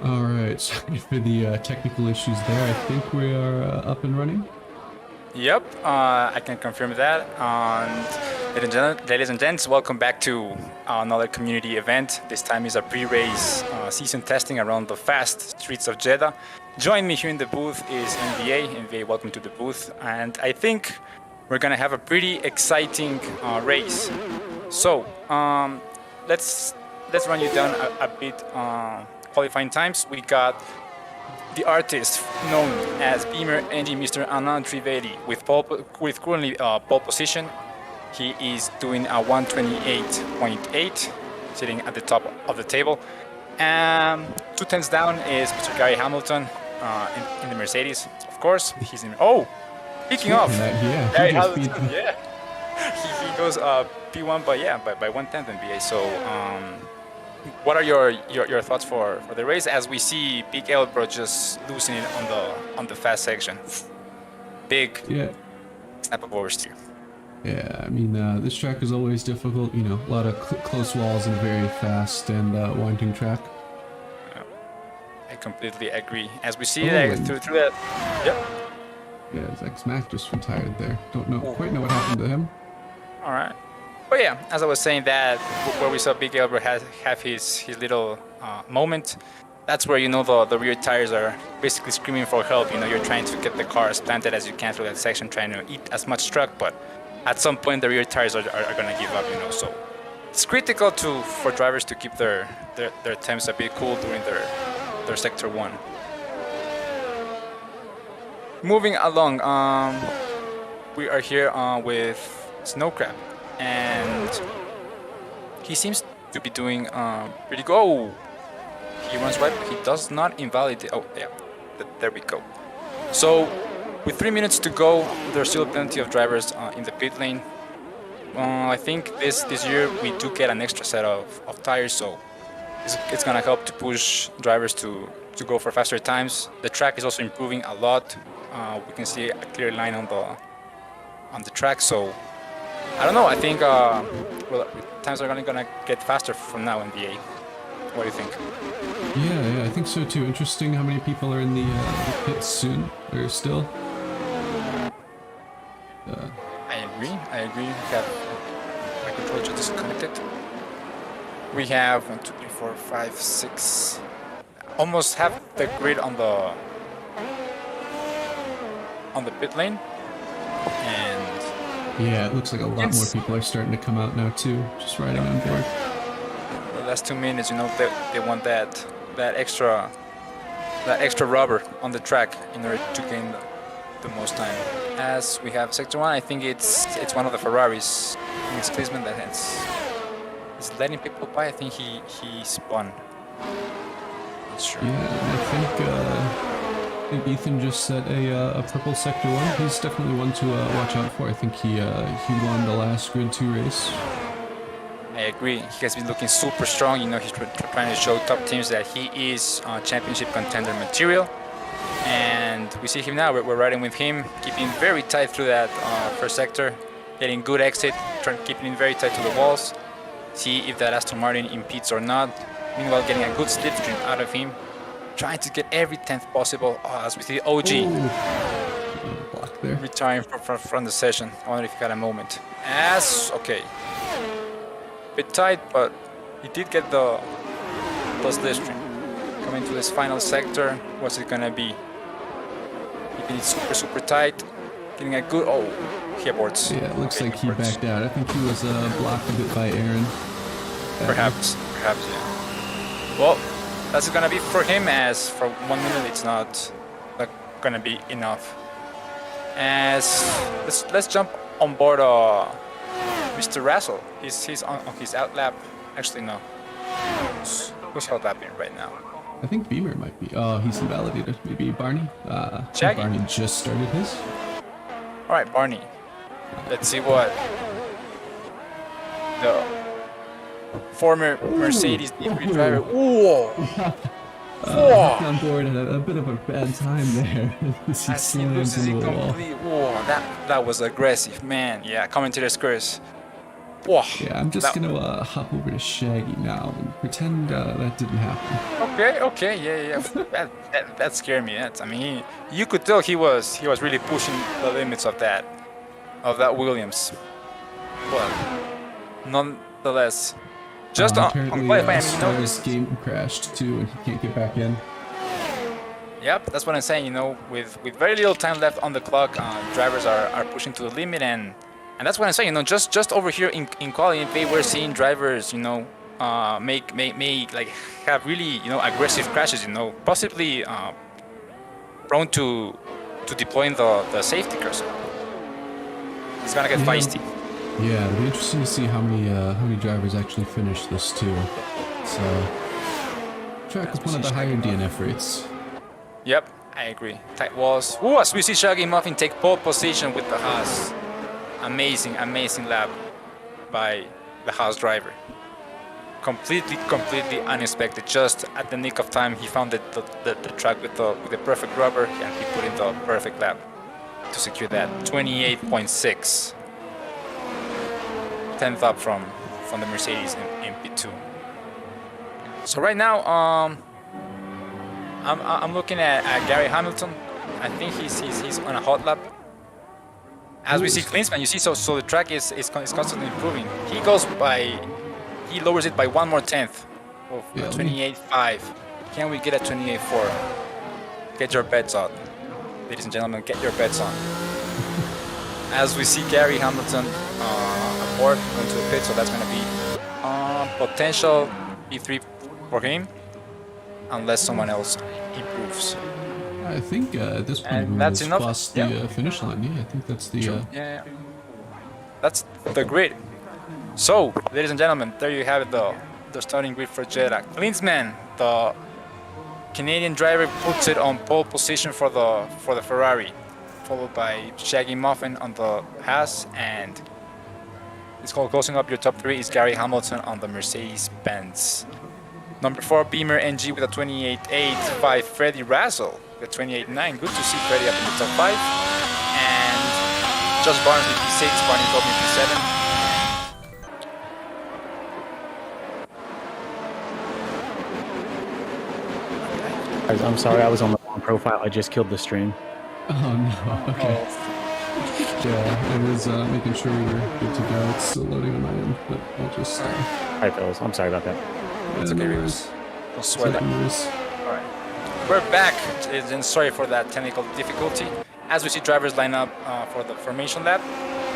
All right, sorry for the technical issues there. I think we are up and running. Yep, I can confirm that. And ladies and gents, welcome back to another community event. This time is a pre-race season testing around the fast streets of Jeddah. Join me here in the booth is NBA. NBA, welcome to the booth. And I think we're gonna have a pretty exciting race. So let's run you down a bit qualifying times. We got the artist known as Beamer Engine Mr. Anand Trivedi with currently pole position. He is doing a 128.8, sitting at the top of the table. And 2 tenths down is Mr. Gary Hamilton in the Mercedes. Of course, he's in. Oh, speaking of, Yeah, Gary Hamilton, yeah, he goes P1, but yeah, by 1/10 NBA. So. What are your thoughts for the race as we see Big Elbro just losing it on the fast section? Big snap of oversteer. Yeah, I mean, this track is always difficult, you know, a lot of close walls and very fast and winding track. I completely agree. As we see that through that, yep. Yeah, Zach Smack just retired there. Don't quite know what happened to him. All right. But yeah, as I was saying, that where we saw Big Elbro have his little moment, that's where, you know, the rear tires are basically screaming for help. You know, you're trying to get the car as planted as you can through that section, trying to eat as much truck, but at some point the rear tires are going to give up, you know. So it's critical for drivers to keep their temps a bit cool during their sector 1. Moving along, we are here with Snowcrab. And he seems to be doing pretty good. Oh, he runs right, but he does not invalidate. Oh, yeah, there we go. So, with 3 minutes to go, there's still plenty of drivers in the pit lane. I think this year we do get an extra set of tires, so it's gonna help to push drivers to go for faster times. The track is also improving a lot. We can see a clear line on the track, so. I don't know. I think times are gonna get faster from now in VA. What do you think? Yeah, I think so too. Interesting how many people are in the pits soon. There's still. I agree. We have my controller just disconnected. We have 1, 2, 3, 4, 5, 6. Almost half the grid on the pit lane, and. Yeah, it looks like a lot more people are starting to come out now too, just riding on board. The last 2 minutes, you know, they want that extra rubber on the track in order to gain the most time. As we have sector 1, I think it's one of the Ferraris, it's Klinsmann that is letting people by. I think he spun. Not sure. Yeah, I think Ethan just set a purple sector 1. He's definitely one to watch out for. I think he won the last Grid 2 race. I agree. He has been looking super strong. You know, he's trying to show top teams that he is championship contender material. And we see him now. We're riding with him, keeping very tight through that first sector, getting good exit, keeping it very tight to the walls. See if that Aston Martin impedes or not. Meanwhile, getting a good slipstream out of him. Trying to get every 10th possible. As we see OG block there. retiring from the session. I wonder if he got a moment. Okay. Bit tight, but he did get the slipstream. Coming to this final sector, what's it gonna be? Keeping it super tight. Getting a good. Oh, he aborts. Yeah, it looks like he backed out. I think he was blocked a bit by Aaron. Perhaps, yeah. Well. That's gonna be for him, as for 1 minute it's not gonna be enough. As let's jump on board Mr. Russell. He's on his out lap. Actually no. Who's out lapping right now? I think Beamer might be. Oh, he's invalidated. Maybe Barney. Barney just started his. All right, Barney. Let's see what the former Mercedes D3 driver. Whoa! On board at a bit of a bad time there. As he loses it completely. Whoa, that was aggressive, man. Yeah, coming to the squares. Whoa. Yeah, I'm just gonna hop over to Shaggy now and pretend that didn't happen. Okay, yeah. That scared me. I mean, you could tell he was really pushing the limits of that Williams. But nonetheless, just on Apparently, qualifying, you know, Star's game crashed too, and he can't get back in. yep, that's what I'm saying. You know, with very little time left on the clock, drivers are pushing to the limit, and that's what I'm saying. You know, just over here in qualifying, we're seeing drivers, you know, make like have really, you know, aggressive crashes. You know, possibly prone to deploying the safety cursor. It's gonna get feisty. Yeah, it'll be interesting to see how many drivers actually finish this too. So, track with one of the higher DNF rates. Yep, I agree. Tight walls. Ooh, as we see Shaggy Muffin take pole position with the Haas. Amazing lap by the Haas driver. Completely unexpected. Just at the nick of time, he found the track with the perfect rubber, and he put in the perfect lap to secure that 28.6. 10th up from the Mercedes in P2. So right now, I'm looking at Gary Hamilton. I think he's on a hot lap. As we see Klinsmann, you see, so the track is constantly improving. He lowers it by 1 more tenth of 28.5. Can we get a 28.4? Get your bets on, ladies and gentlemen. Get your bets on. As we see Gary Hamilton aboard going to the pit, so that's going to be potential P3 for him, unless someone else improves. I think at this point that's we've enough. crossed the finish line. Yeah, I think that's the. Yeah. That's the grid. So, ladies and gentlemen, there you have it, the starting grid for Jeddah. Klinsmann, the Canadian driver, puts it on pole position for the Ferrari, followed by Shaggy Muffin on the Haas, and it's called closing up your top 3 is Gary Hamilton on the Mercedes-Benz. Number 4, Beamer NG with a 28.8. 5, Freddie Razzle with 28.9. Good to see Freddie up in the top 5. And Josh Barnes with P6, Barney Tobin P7. I'm sorry, I was on the wrong profile. I just killed the stream. Oh no, okay. Yeah, I was making sure we were good to go. It's still loading on my end, but I'll just... Alright, fellas, I'm sorry about that. It's okay, Reeves. Don't swear that. Alright. We're back, and sorry for that technical difficulty. As we see drivers line up for the formation lap,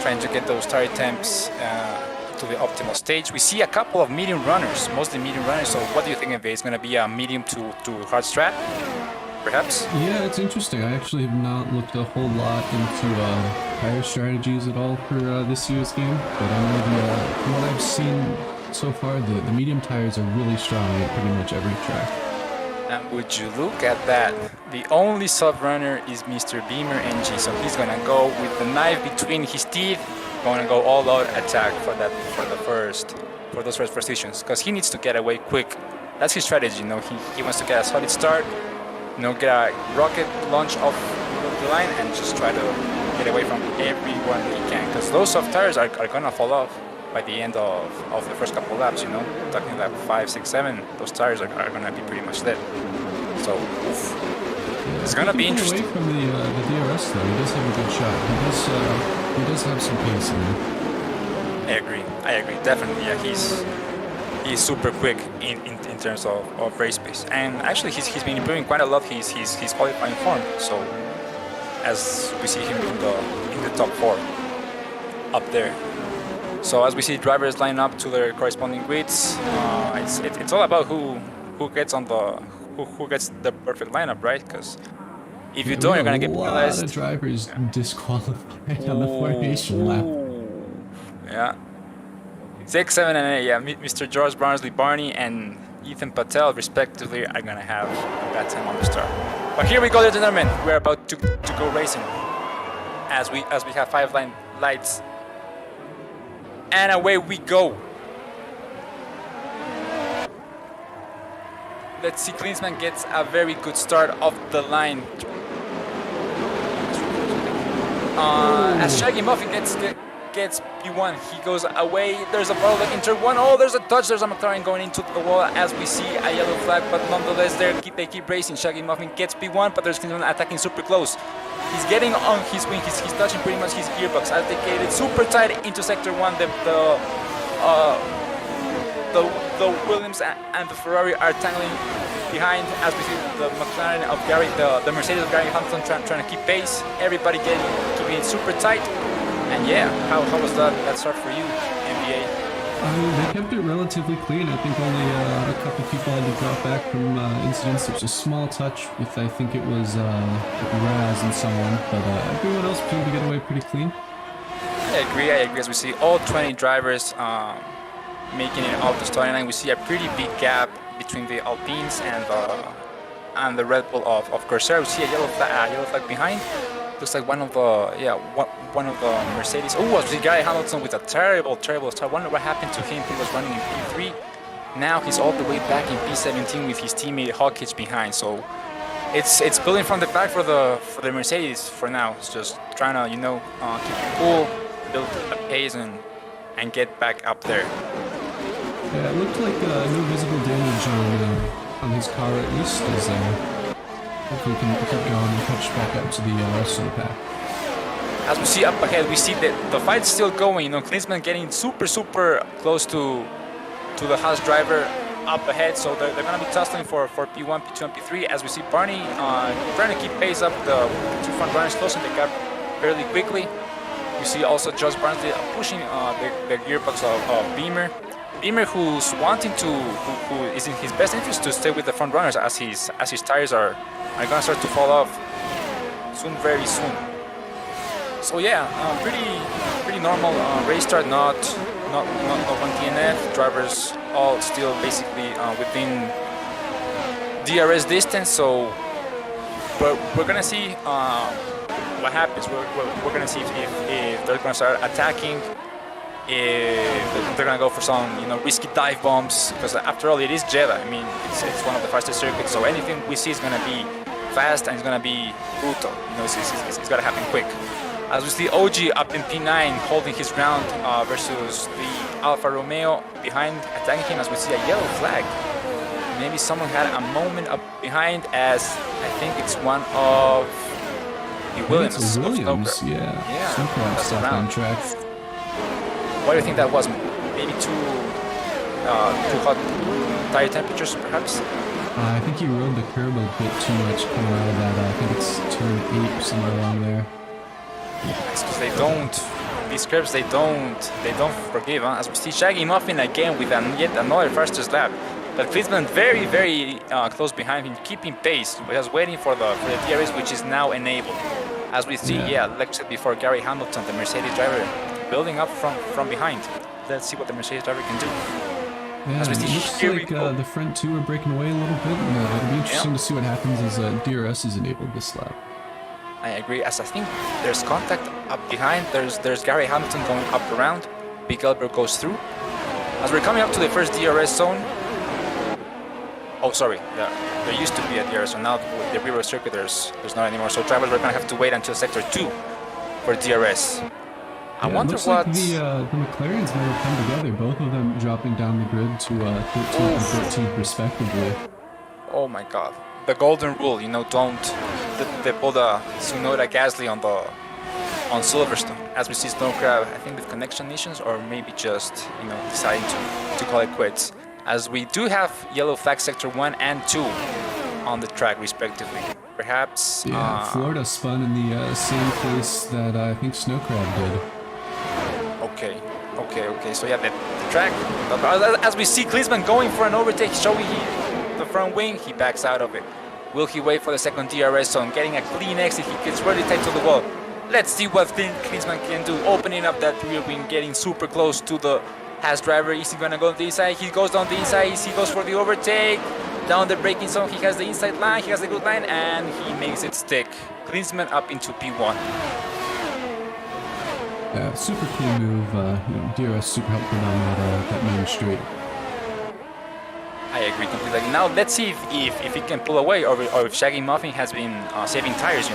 trying to get those tire temps to the optimal stage. We see a couple of medium runners, mostly medium runners. So what do you think of it? It's going to be a medium to hard strat, perhaps? Yeah, it's interesting. I actually have not looked a whole lot into tire strategies at all for this year's game, but I know from what I've seen so far, the medium tires are really strong at pretty much every track. And would you look at that? The only sub-runner is Mr. Beamer NG, so he's gonna go with the knife between his teeth, gonna go all-out attack for those first positions, because he needs to get away quick. That's his strategy, you know. He wants to get a solid start, you know, get a rocket launch off the line, and just try to get away from everyone he can, because those soft tires are gonna fall off by the end of the first couple laps, you know. Talking lap 5, 6, 7, those tires are gonna be pretty much dead. So it's gonna be interesting. Away from the DRS though, he does have a good shot. He does have some pace in there. I agree, definitely. Yeah, he's super quick in terms of race pace, and actually he's been improving quite a lot. He's qualifying form. So as we see him in the top 4 up there. So as we see drivers line up to their corresponding grids, it's all about who gets on who gets the perfect lineup, right? Because if you don't, you're gonna get penalized. A lot of drivers disqualified on the formation lap. Yeah. 6, 7, and 8. Yeah, Mr. George Barnsley Barney and Ethan Patel, respectively, are gonna have that time on the start. But here we go, ladies and gentlemen. We're about to go racing. As we have 5 line lights. And away we go. Let's see, Klinsmann gets a very good start off the line. As Shaggy Muffin gets gets P1. He goes away. There's a bottleneck in turn 1. Oh, there's a touch. There's a McLaren going into the wall as we see a yellow flag, but nonetheless, they keep racing. Shaggy Muffin gets P1, but there's Klinsmann attacking super close. He's getting on his wing. He's touching pretty much his gearbox as they get it super tight into sector 1. The Williams and the Ferrari are tangling behind as we see the McLaren of Gary, the Mercedes of Gary Hamilton trying to keep pace. Everybody keeping it super tight. And yeah, how was that start for you, NBA? They kept it relatively clean. I think only a couple people had to drop back from incidents. There was a small touch with, I think it was Raz and someone, but everyone else seemed to get away pretty clean. I agree. As we see all 20 drivers making it out the starting line, we see a pretty big gap between the Alpines and the Red Bull of Corsair. We see a yellow flag behind. Looks like one of the Mercedes. Oh, was Gary Hamilton with a terrible start. Wonder what happened to him. He was running in P3. Now he's all the way back in P17 with his teammate Hawkins behind. So it's building from the back for the Mercedes for now. It's just trying to keep it cool, build a pace and get back up there. Yeah, it looked like no visible damage on his car at least, as hopefully he can keep going and catch back up to the rest of the pack. As we see up ahead, we see that the fight's still going. Klinsmann getting super close to the Haas driver up ahead, so they're going to be tussling for P1, P2, and P3. As we see Barney trying to keep pace up, the two front runners closing the gap fairly quickly. You see also Josh Barnsley pushing the gearbox of Beamer. Beamer, who's wanting to, who is in his best interest to stay with the front runners as his tires are gonna start to fall off soon, very soon. So yeah, pretty normal race start. Not one DNF. Drivers all still basically within DRS distance. So we're gonna see what happens. We're gonna see if they're gonna start attacking. If they're gonna go for some risky dive bombs, because after all it is Jeddah. I mean it's one of the fastest circuits, so anything we see is gonna be fast and it's gonna be brutal. It's gotta happen quick. As we see OG up in P9 holding his ground versus the Alfa Romeo behind attacking him, as we see a yellow flag. Maybe someone had a moment up behind, as I think it's one of the Williams. It's Williams, yeah. That's stuff on track. What do you think that was? Maybe too hot tire temperatures, perhaps? I think he rode the curb a bit too much coming out of that. I think it's turn 8 somewhere along there. Because these curbs they don't forgive. Huh? As we see Shaggy Muffin again with yet another fastest lap. But Klinsmann very close behind him, keeping pace, just waiting for the DRS, which is now enabled. As we see, like I said before, Gary Hamilton, the Mercedes driver, building up from behind. Let's see what the Mercedes driver can do. Yeah, it looks like the front two are breaking away a little bit, and it'll be interesting to see what happens as DRS is enabled this lap. I agree, as I think there's contact up behind. There's Gary Hamilton going up around. Big Albert goes through. As we're coming up to the first DRS zone. Oh, sorry, there used to be a DRS zone. Now with the reverse circuit, there's not anymore. So drivers are going to have to wait until sector 2 for DRS. I wonder what... Like the McLarens might have come together, both of them dropping down the grid to 13th and 14th respectively. Oh my god. The golden rule, don't... They pulled a Tsunoda Gasly on Silverstone. As we see Snowcrab, I think with connection issues, or maybe just, deciding to call it quits. As we do have yellow flag sector 1 and 2 on the track respectively. Perhaps... Yeah, Florida spun in the same place that I think Snowcrab did. Okay. So yeah, the track, as we see Klinsmann going for an overtake, showing the front wing, he backs out of it. Will he wait for the second DRS zone, getting a clean exit? He gets really tight to the wall. Let's see what Klinsmann can do, opening up that rear wing, getting super close to the Haas driver. Is he gonna go on the inside? He goes down the inside, he goes for the overtake. Down the braking zone, he has the inside line, he has a good line, and he makes it stick. Klinsmann up into P1. Yeah, super clean move. DRS super helpful down that main straight. I agree completely. Now let's see if he can pull away, or if Shaggy Muffin has been saving tires.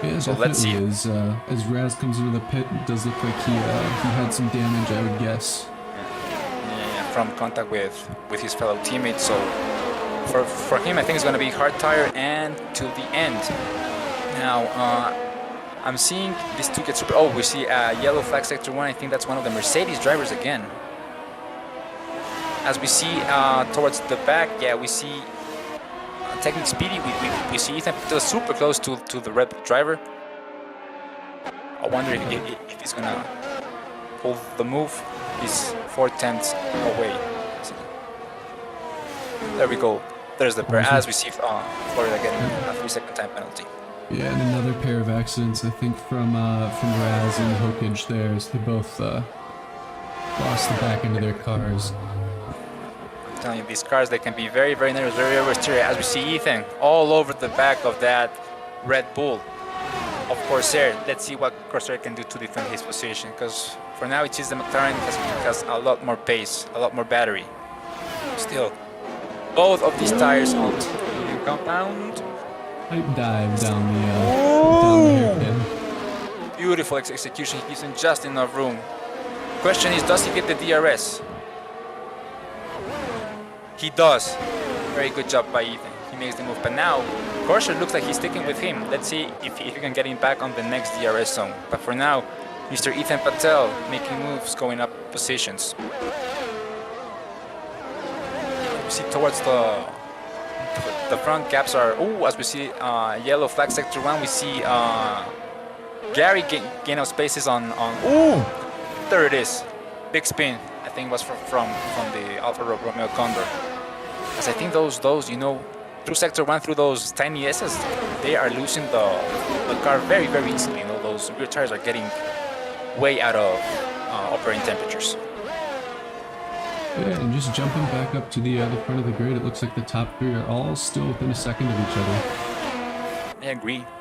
Yeah, So definitely. let's see. As Raz comes into the pit, it does look like he had some damage, I would guess. Yeah, from contact with his fellow teammates. So for him, I think it's going to be hard tire and to the end. Now, I'm seeing these two get super. Oh, we see yellow flag sector 1. I think that's one of the Mercedes drivers again. As we see towards the back, yeah, we see Technic Speedy. We see Ethan super close to the Red Bull driver. I wonder if he's going to pull the move. He's 4/10 away. There we go. There's the pair. As we see Florida getting a 3-second time penalty. Yeah, and another pair of accidents, I think, from Raz and Hokage there, as they both lost the back end of their cars. I'm telling you, these cars, they can be very, very nervous, very oversteer. As we see Ethan all over the back of that Red Bull of Corsair. Let's see what Corsair can do to defend his position, because for now it is the McLaren has a lot more pace, a lot more battery. Still, both of these tires on the compound. Pipe dive down the hairpin. Beautiful execution. He gives him just enough room. Question is, does he get the DRS? He does. Very good job by Ethan. He makes the move. But now, Corsair looks like he's sticking with him. Let's see if he can get him back on the next DRS zone. But for now, Mr. Ethan Patel making moves, going up positions. We see towards the front gaps are, as we see yellow flag sector 1, we see Gary gain of spaces on there it is. Big spin. I think it was from the Alfa Romeo Condor. As I think those through sector 1, through those tiny S's, they are losing the car very, very easily. Those rear tires are getting way out of operating temperatures. Yeah, and just jumping back up to the front of the grid, it looks like the top three are all still within a second of each other.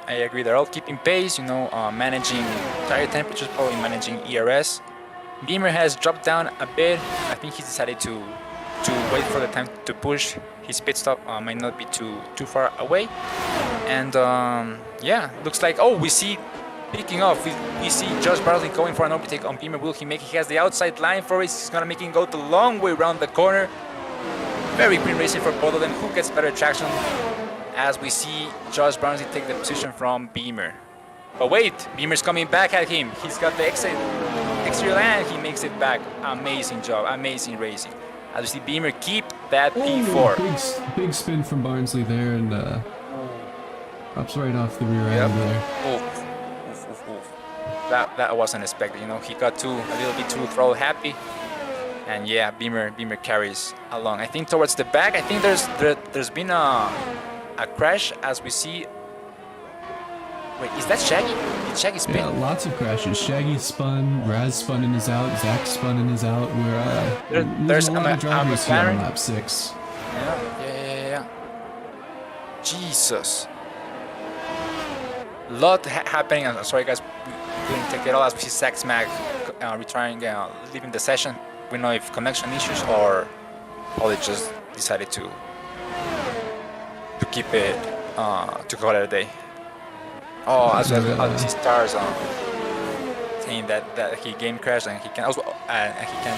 I agree. They're all keeping pace, managing tire temperatures, probably managing ERS. Beamer has dropped down a bit. I think he decided to wait for the time to push. His pit stop might not be too far away. And yeah, looks like, we see picking off. We see Josh Bartley going for an overtake on Beamer. Will he make it? He has the outside line for it. He's gonna make him go the long way around the corner. Very clean racing for both of them. Who gets better traction? As we see Josh Bartley take the position from Beamer. But wait, Beamer's coming back at him. He's got the exterior line. He makes it back. Amazing job. Amazing racing. As we see Beamer keep that P4. Big spin from Barnsley there, and pops right off the rear end there. That wasn't expected. He got a little bit too throttle happy, and yeah, Beamer carries along. I think towards the back, I think there's been a crash, as we see. Wait, is that Shaggy? Did Shaggy spin? Yeah, lots of crashes. Shaggy spun, Raz spun and is out, Zach spun and is out. There's a lot of drivers here on McLaren. lap 6. Yeah. Jesus. Lot happening. I'm sorry, guys. We didn't take it all. As we see Zach Smack retiring, leaving the session. We know if connection issues or probably just decided to keep it to call it a day. As we see Stars saying that he game crashed and he can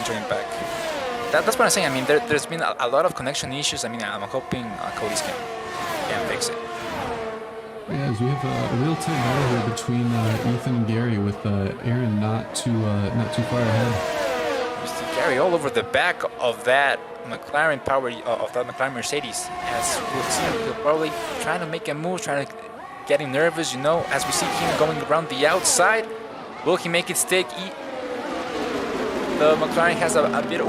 join back. That's what I'm saying. I mean, there's been a lot of connection issues. I mean, I'm hoping Cody's can fix it. Yeah, as we have a real tight battle here between Ethan and Gary, with Aaron not too far ahead. You see Gary all over the back of that McLaren of that McLaren Mercedes. As we'll see, he'll probably trying to make a move, trying to get him nervous. As we see him going around the outside. Will he make it stick? The McLaren has a bit.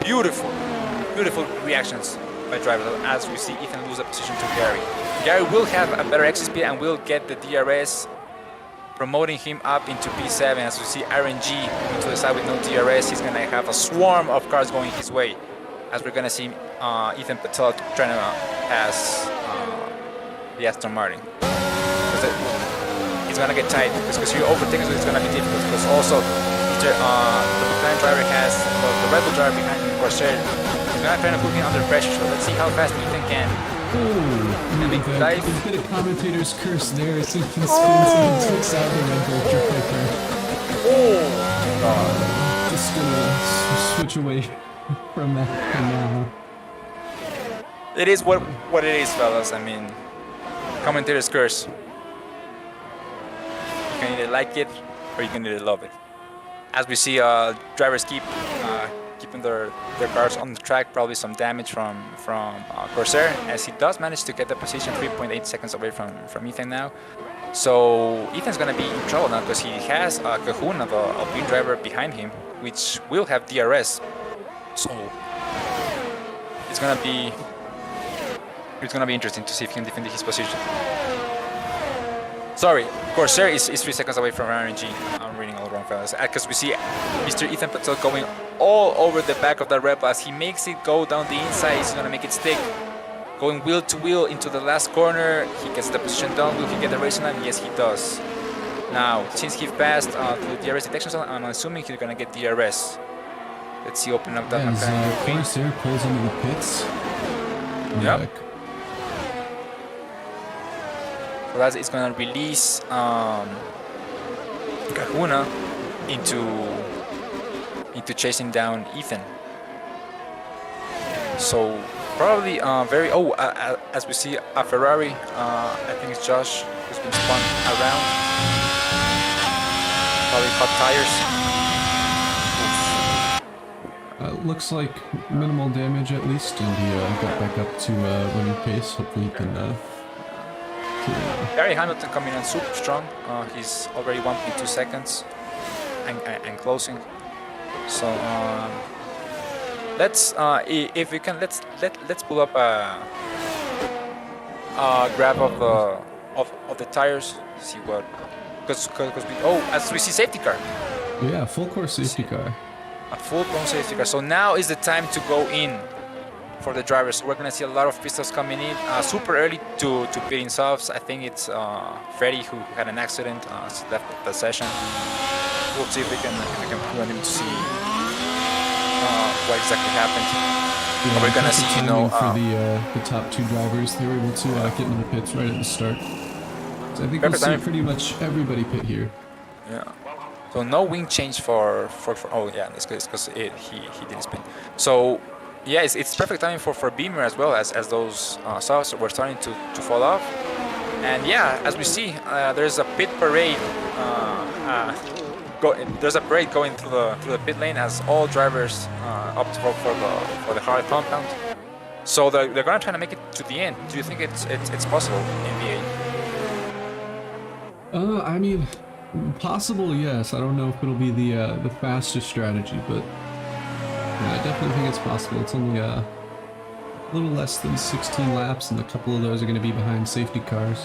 Beautiful reactions by drivers, as we see Ethan lose the position to Gary. Gary will have a better exit speed and will get the DRS, promoting him up into P7. As we see RNG moving to the side with no DRS, he's going to have a swarm of cars going his way. As we're going to see Ethan Patel trying to pass the Aston Martin. It's going to get tight because you overtake, so it's going to be difficult. Because also the McLaren driver has the Red Bull driver behind him, Corsair. He's going to try to put him under pressure. So let's see how fast Ethan can Ooh, big a dive. bit of commentator's curse there as Ethan spins and takes out the Red Bull trick Oh, Just gonna switch away from that for now. it is what it is, fellas. I mean, commentator's curse. You can either like it or you can either love it. As we see, drivers keeping their cars on the track. Probably some damage from Corsair, as he does manage to get the position 3.8 seconds away from Ethan now. So Ethan's gonna be in trouble now because he has Kahuna, the Alpine driver, behind him, which will have DRS. So it's gonna be interesting to see if he can defend his position. Sorry, Corsair is 3 seconds away from RNG. I'm reading all wrong, fellas. Because we see Mr. Ethan Patel going all over the back of the Red Bull as he makes it go down the inside. He's gonna make it stick. Going wheel to wheel into the last corner. He gets the position done. Will he get the racing line? Yes, he does. Now, since he passed the DRS detection zone, I'm assuming he's gonna get DRS. Let's see, open up that. Corsair pulls into the pits. Yep. So that is going to release Kahuna into chasing down Ethan. So probably as we see a Ferrari, I think it's Josh who's been spun around. Probably hot tires. Looks like minimal damage at least, and he got back up to running pace. Hopefully he can... Gary Hamilton coming in super strong. He's already 1.2 seconds and closing. So let's if we can let's pull up a grab of the tires. See what because as we see safety car. Yeah, full course safety car. A full-blown safety car. So now is the time to go in for the drivers. So we're gonna see a lot of pistols coming in super early to pit in softs. I think it's Freddy who had an accident, left the session. We'll see if we can pull him to see what exactly happened. Yeah, we're gonna see, for the top two drivers, they were able to get into the pits right at the start. So I think we'll see pretty much everybody pit here. Yeah. So no wing change for oh yeah, that's good because he didn't spin. So yeah, it's perfect timing for Beamer as well as those softs were starting to fall off. And yeah, as we see, there's a pit parade. There's a parade going through the pit lane as all drivers opt for the hard compound. So they're gonna try to make it to the end. Do you think it's possible in V8? I mean, possible, yes. I don't know if it'll be the fastest strategy, but yeah, I definitely think it's possible. It's only a little less than 16 laps, and a couple of those are going to be behind safety cars.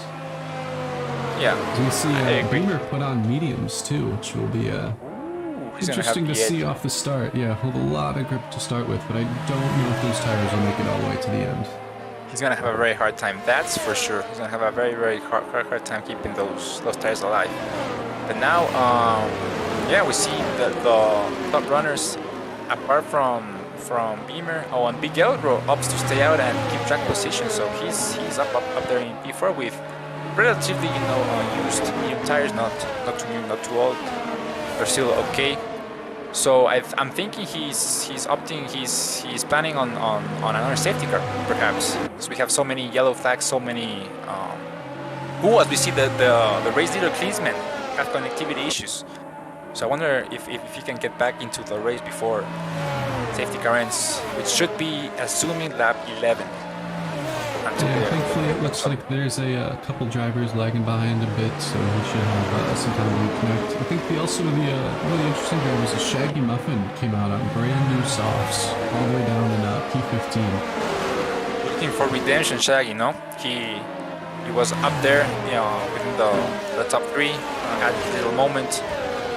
Yeah, as you see, Beamer put on mediums too, which will be interesting to see off the start. Yeah, he'll have a lot of grip to start with, but I don't know if those tires will make it all the way to the end. He's gonna have a very hard time. That's for sure. He's gonna have a very hard time keeping those tires alive. But now, yeah, we see the top runners, apart from Beamer. Oh, and Big Elro opts to stay out and keep track position. So he's up there in P4 with relatively used medium tires, not too new, not too old. They're still okay. So I'm thinking he's opting, he's planning on another safety car perhaps, because we have so many yellow flags, so many. As we see the race leader Klinsmann have connectivity issues. So I wonder if he can get back into the race before safety car ends, which should be assuming lap 11. Yeah, thankfully it looks like there's a couple drivers lagging behind a bit, so we should have some time to reconnect. I think the really interesting drivers is Shaggy Muffin came out on brand new softs, all the way down in P15. Looking for redemption, Shaggy, no? He was up there, within the top three, had a little moment,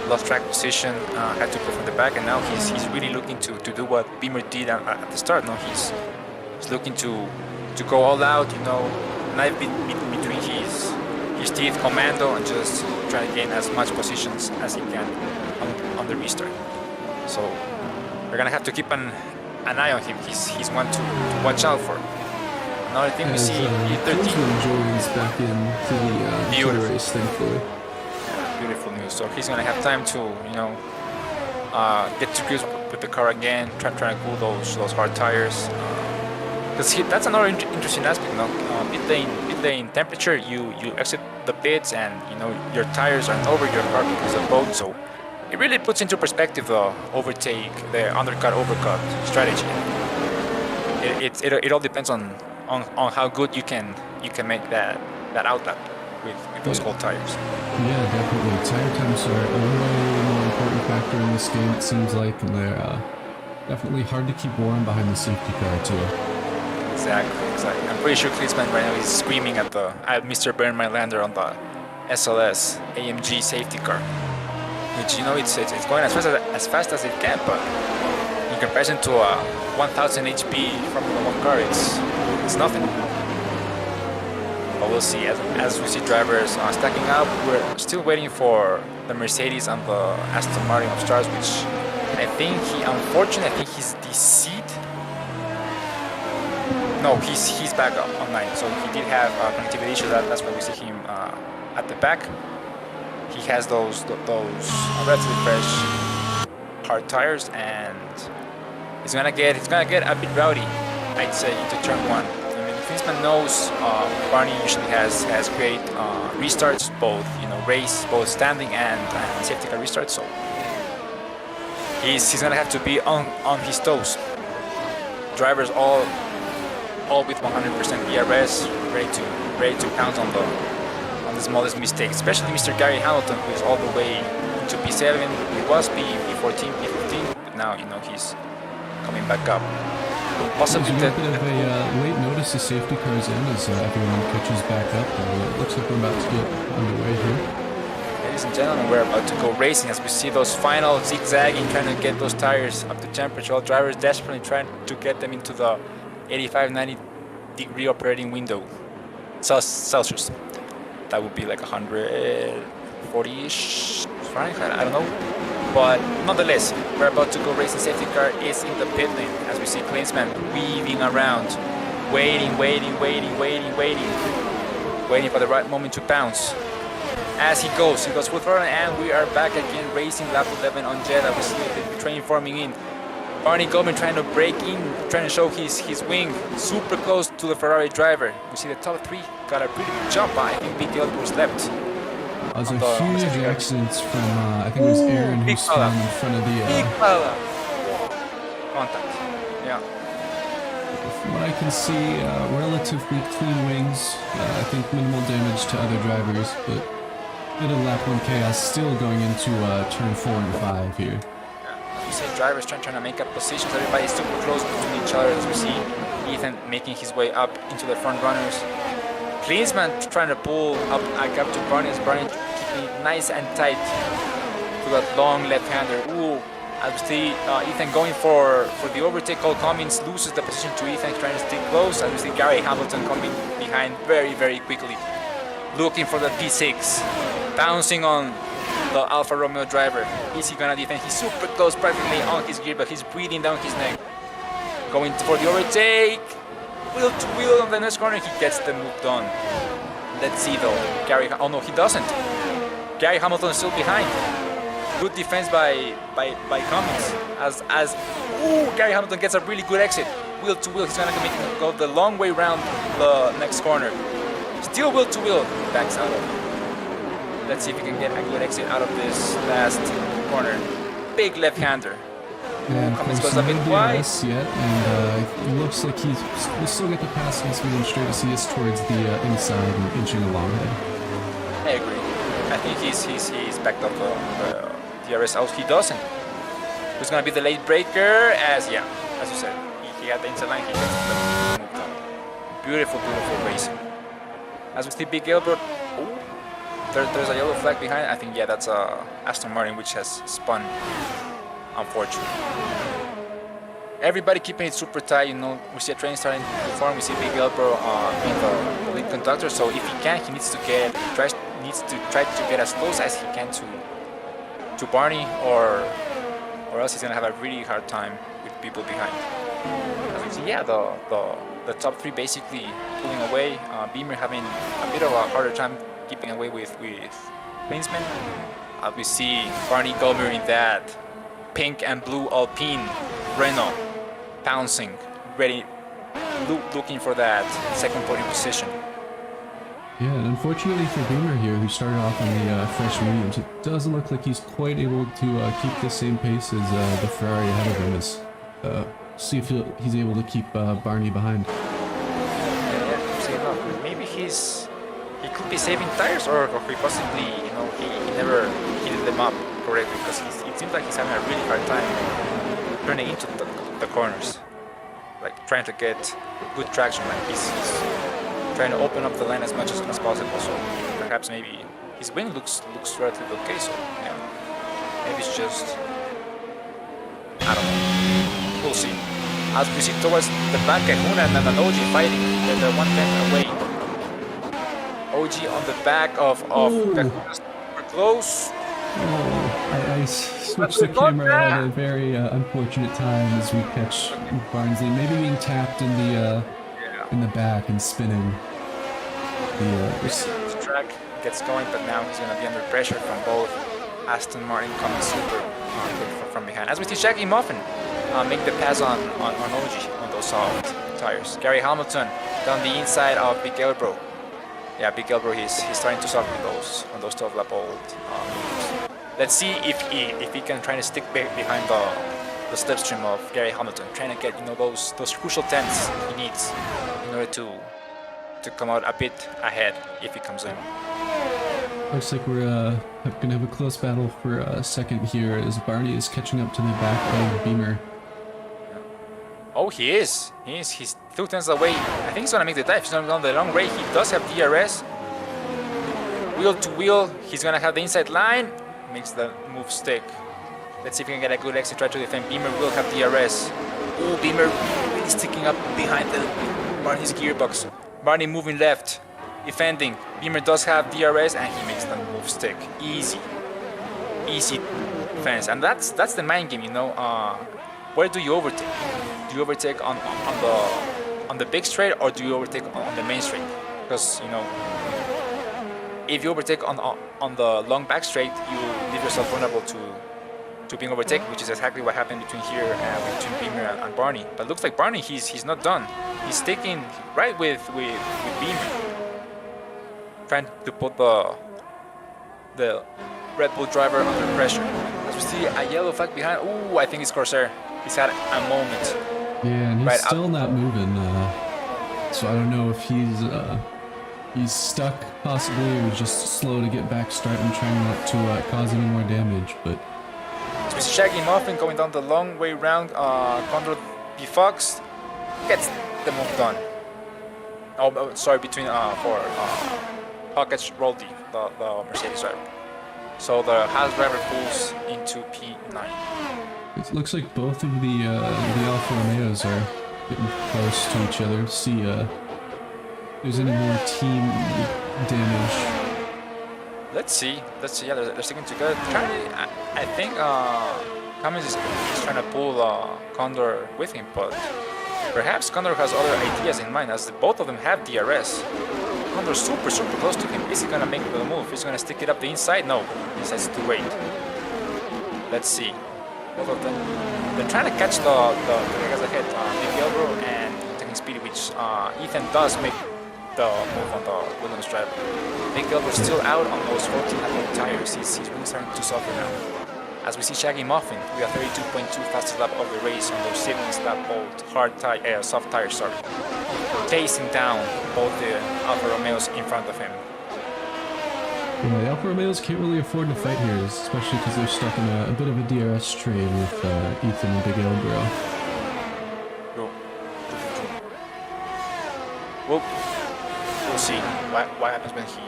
lost track position, had to go from the back, and now he's really looking to do what Beamer did at the start. No, he's looking to go all out, knife between his teeth, commando, and just try to gain as much positions as he can on the restart. So we're gonna have to keep an eye on him. He's one to watch out for. Another thing we As see, E13. Klinsmann joins back into the Beautiful. race, thankfully. Beautiful news. So he's gonna have time to, get to grips with the car again, trying to cool those hard tires. Because that's another interesting aspect. Pit lane temperature. You exit the pits, and your tires are over your car because of both. So it really puts into perspective the overtake, the undercut, overcut strategy. It all depends on how good you can make that outlap with those cold tires. Yeah, definitely. Tire temps are a way more important factor in this game, it seems like, and they're definitely hard to keep warm behind the safety car, too. Exactly. I'm pretty sure Klinsmann right now is screaming at Mr. Bernmeilander on the SLS AMG safety car, which it's going as fast as it can, but in comparison to a 1000 HP Formula 1 car, it's nothing. But we'll see. As we see drivers stacking up, we're still waiting for the Mercedes and the Aston Martin of stars, which I think unfortunately, he's DC'd. No, he's back up online. So he did have connectivity issues. That's why we see him at the back. He has those relatively fresh hard tires, and it's gonna get a bit rowdy, I'd say, into turn 1. I mean, Klinsmann knows Barney usually has great restarts, both both standing and safety car restarts. So he's gonna have to be on his toes. Drivers all with 100% ERS, ready to pounce on the smallest mistakes. Especially Mr. Gary Hamilton, who is all the way to P7. He was P14, P15, but now he's coming back up. Possibly There's a bit of a late notice of safety cars in as everyone catches back up. It looks like we're about to get underway here. Ladies and gentlemen, we're about to go racing as we see those final zigzagging, trying to get those tires up to temperature. All drivers desperately trying to get them into the 85-90 degree operating window Celsius. That would be like 140-ish Fahrenheit, I don't know. But nonetheless, we're about to go racing. Safety car is in the pit lane as we see Klinsmann weaving around, waiting for the right moment to bounce. As he goes full throttle, and we are back again racing lap 11 on Jeddah. We see the train forming in. Barney Goldman trying to break in, trying to show his wing super close to the Ferrari driver. We see the top 3 got a pretty good jump. I think Big Del was left. There's a huge accident from, I think it was Aaron who spun in front of the... Big fella. Contact, yeah. From what I can see, relatively clean wings. I think minimal damage to other drivers, but a bit of lap 1 chaos still going into turn 4 and 5 here. You see drivers trying to make up positions. Everybody's super close between each other as we see Ethan making his way up into the front runners. Klinsmann trying to pull up to Barney as Barney keeping it nice and tight to that long left-hander. Ooh, as we see Ethan going for the overtake. Cole Cummins loses the position to Ethan, trying to stick close. As we see Gary Hamilton coming behind very quickly, looking for the P6, bouncing on the Alfa Romeo driver. Is he gonna defend? He's super close, practically on his gear, but he's breathing down his neck. Going for the overtake. Wheel to wheel on the next corner. He gets the move done. Let's see though. Oh no, he doesn't. Gary Hamilton is still behind. Good defense by Cummins. Gary Hamilton gets a really good exit. Wheel to wheel. He's gonna go the long way around the next corner. Still wheel to wheel. Backs out of it. Let's see if we can get a good exit out of this last corner. Big left-hander. And Cummins goes a bit wide. Yet, and it looks like we'll still get the pass against medium straight as he is towards the inside and inching along there. I agree. I think he's backed up the DRS out. He doesn't. Who's gonna be the late breaker? As you said, he had the inside line. He gets the move done. Beautiful racing. As we see Big Gilbert. There's a yellow flag behind. I think that's Aston Martin, which has spun. Unfortunately, everybody keeping it super tight. We see a train starting to form. We see Big Elbro being the lead conductor. So if he can, he needs to try to get as close as he can to Barney, or else he's gonna have a really hard time with people behind. As we see, yeah, the top three basically pulling away. Beamer having a bit of a harder time keeping away with Klinsmann. We see Barney Gomer in that pink and blue Alpine Renault pouncing, ready, looking for that second podium position. Yeah, and unfortunately for Beamer here, who started off on the fresh mediums, it doesn't look like he's quite able to keep the same pace as the Ferrari ahead of him. See if he's able to keep Barney behind. Yeah, maybe he could be saving tires, or he possibly, he never heated them up correctly, because it seems like he's having a really hard time turning into the corners, like trying to get good traction. Like he's trying to open up the line as much as possible. So perhaps maybe his wing looks relatively okay. So yeah, maybe it's just, I don't know. We'll see. As we see towards the back, Kahuna and OG fighting. They're 1 tenth away. OG on the back of Kahuna, super close. Oh, I switched the camera at a very unfortunate time as we catch Barnsley maybe being tapped in the back and spinning. The track gets going, but now he's going to be under pressure from both Aston Martin coming super from behind. As we see Shaggy Muffin make the pass on OG on those soft tires. Gary Hamilton down the inside of Big Elbro. Yeah, Big Elbro, he's starting to suffer on those 12-lap old meters. Let's see if he can try to stick behind the slipstream of Gary Hamilton, trying to get those crucial tenths he needs in order to come out a bit ahead if he comes in. Looks like we're gonna have a close battle for a second here as Barney is catching up to the back of Beamer. Oh, he is. He's 2 tenths away. I think he's gonna make the dive. He's gonna go on the long way. He does have DRS. Wheel to wheel. He's gonna have the inside line. Makes the move stick. Let's see if we can get a good exit try to defend. Beamer will have DRS. Oh, Beamer really sticking up behind Barney's gearbox. Barney moving left, defending. Beamer does have DRS and he makes the move stick. Easy defense. And that's the mind game, Where do you overtake? Do you overtake on the big straight, or do you overtake on the main straight? Because if you overtake on the long back straight, you leave yourself vulnerable to being overtaken, which is exactly what happened between Beamer and Barney. But looks like Barney, he's not done. He's sticking right with Beamer, trying to put the Red Bull driver under pressure. As we see a yellow flag behind. Ooh, I think it's Corsair. He's had a moment. Yeah, and he's still not moving. So I don't know if he's stuck possibly, or he's just slow to get back starting, trying not to cause any more damage. But so we see Shaggy Muffin going down the long way round. Condor B Fox gets the move done. Oh, sorry, between Pocket Roldy, the Mercedes driver. So the Haas driver pulls into P9. It looks like both of the Alfa Romeos are getting close to each other. See if there's any more team damage. Let's see. Yeah, they're sticking together. I think Cummins is trying to pull Condor with him, but perhaps Condor has other ideas in mind, as both of them have DRS. Condor's super close to him. Is he gonna make the move? Is he gonna stick it up the inside? No, he decides to wait. Let's see. Both of them. They're trying to catch the guys ahead, Big Elbro and taking speed, which Ethan does make the move on the Williams driver. Big Elbro still out on those 14-lap tires. He's really starting to suffer now. As we see Shaggy Muffin with a 32.2 fastest lap of the race on those 7-lap old soft tires, chasing down both the Alfa Romeos in front of him. Yeah, the Alfa Romeos can't really afford to fight here, especially because they're stuck in a bit of a DRS train with Ethan and Big Elbro. We'll see what happens when he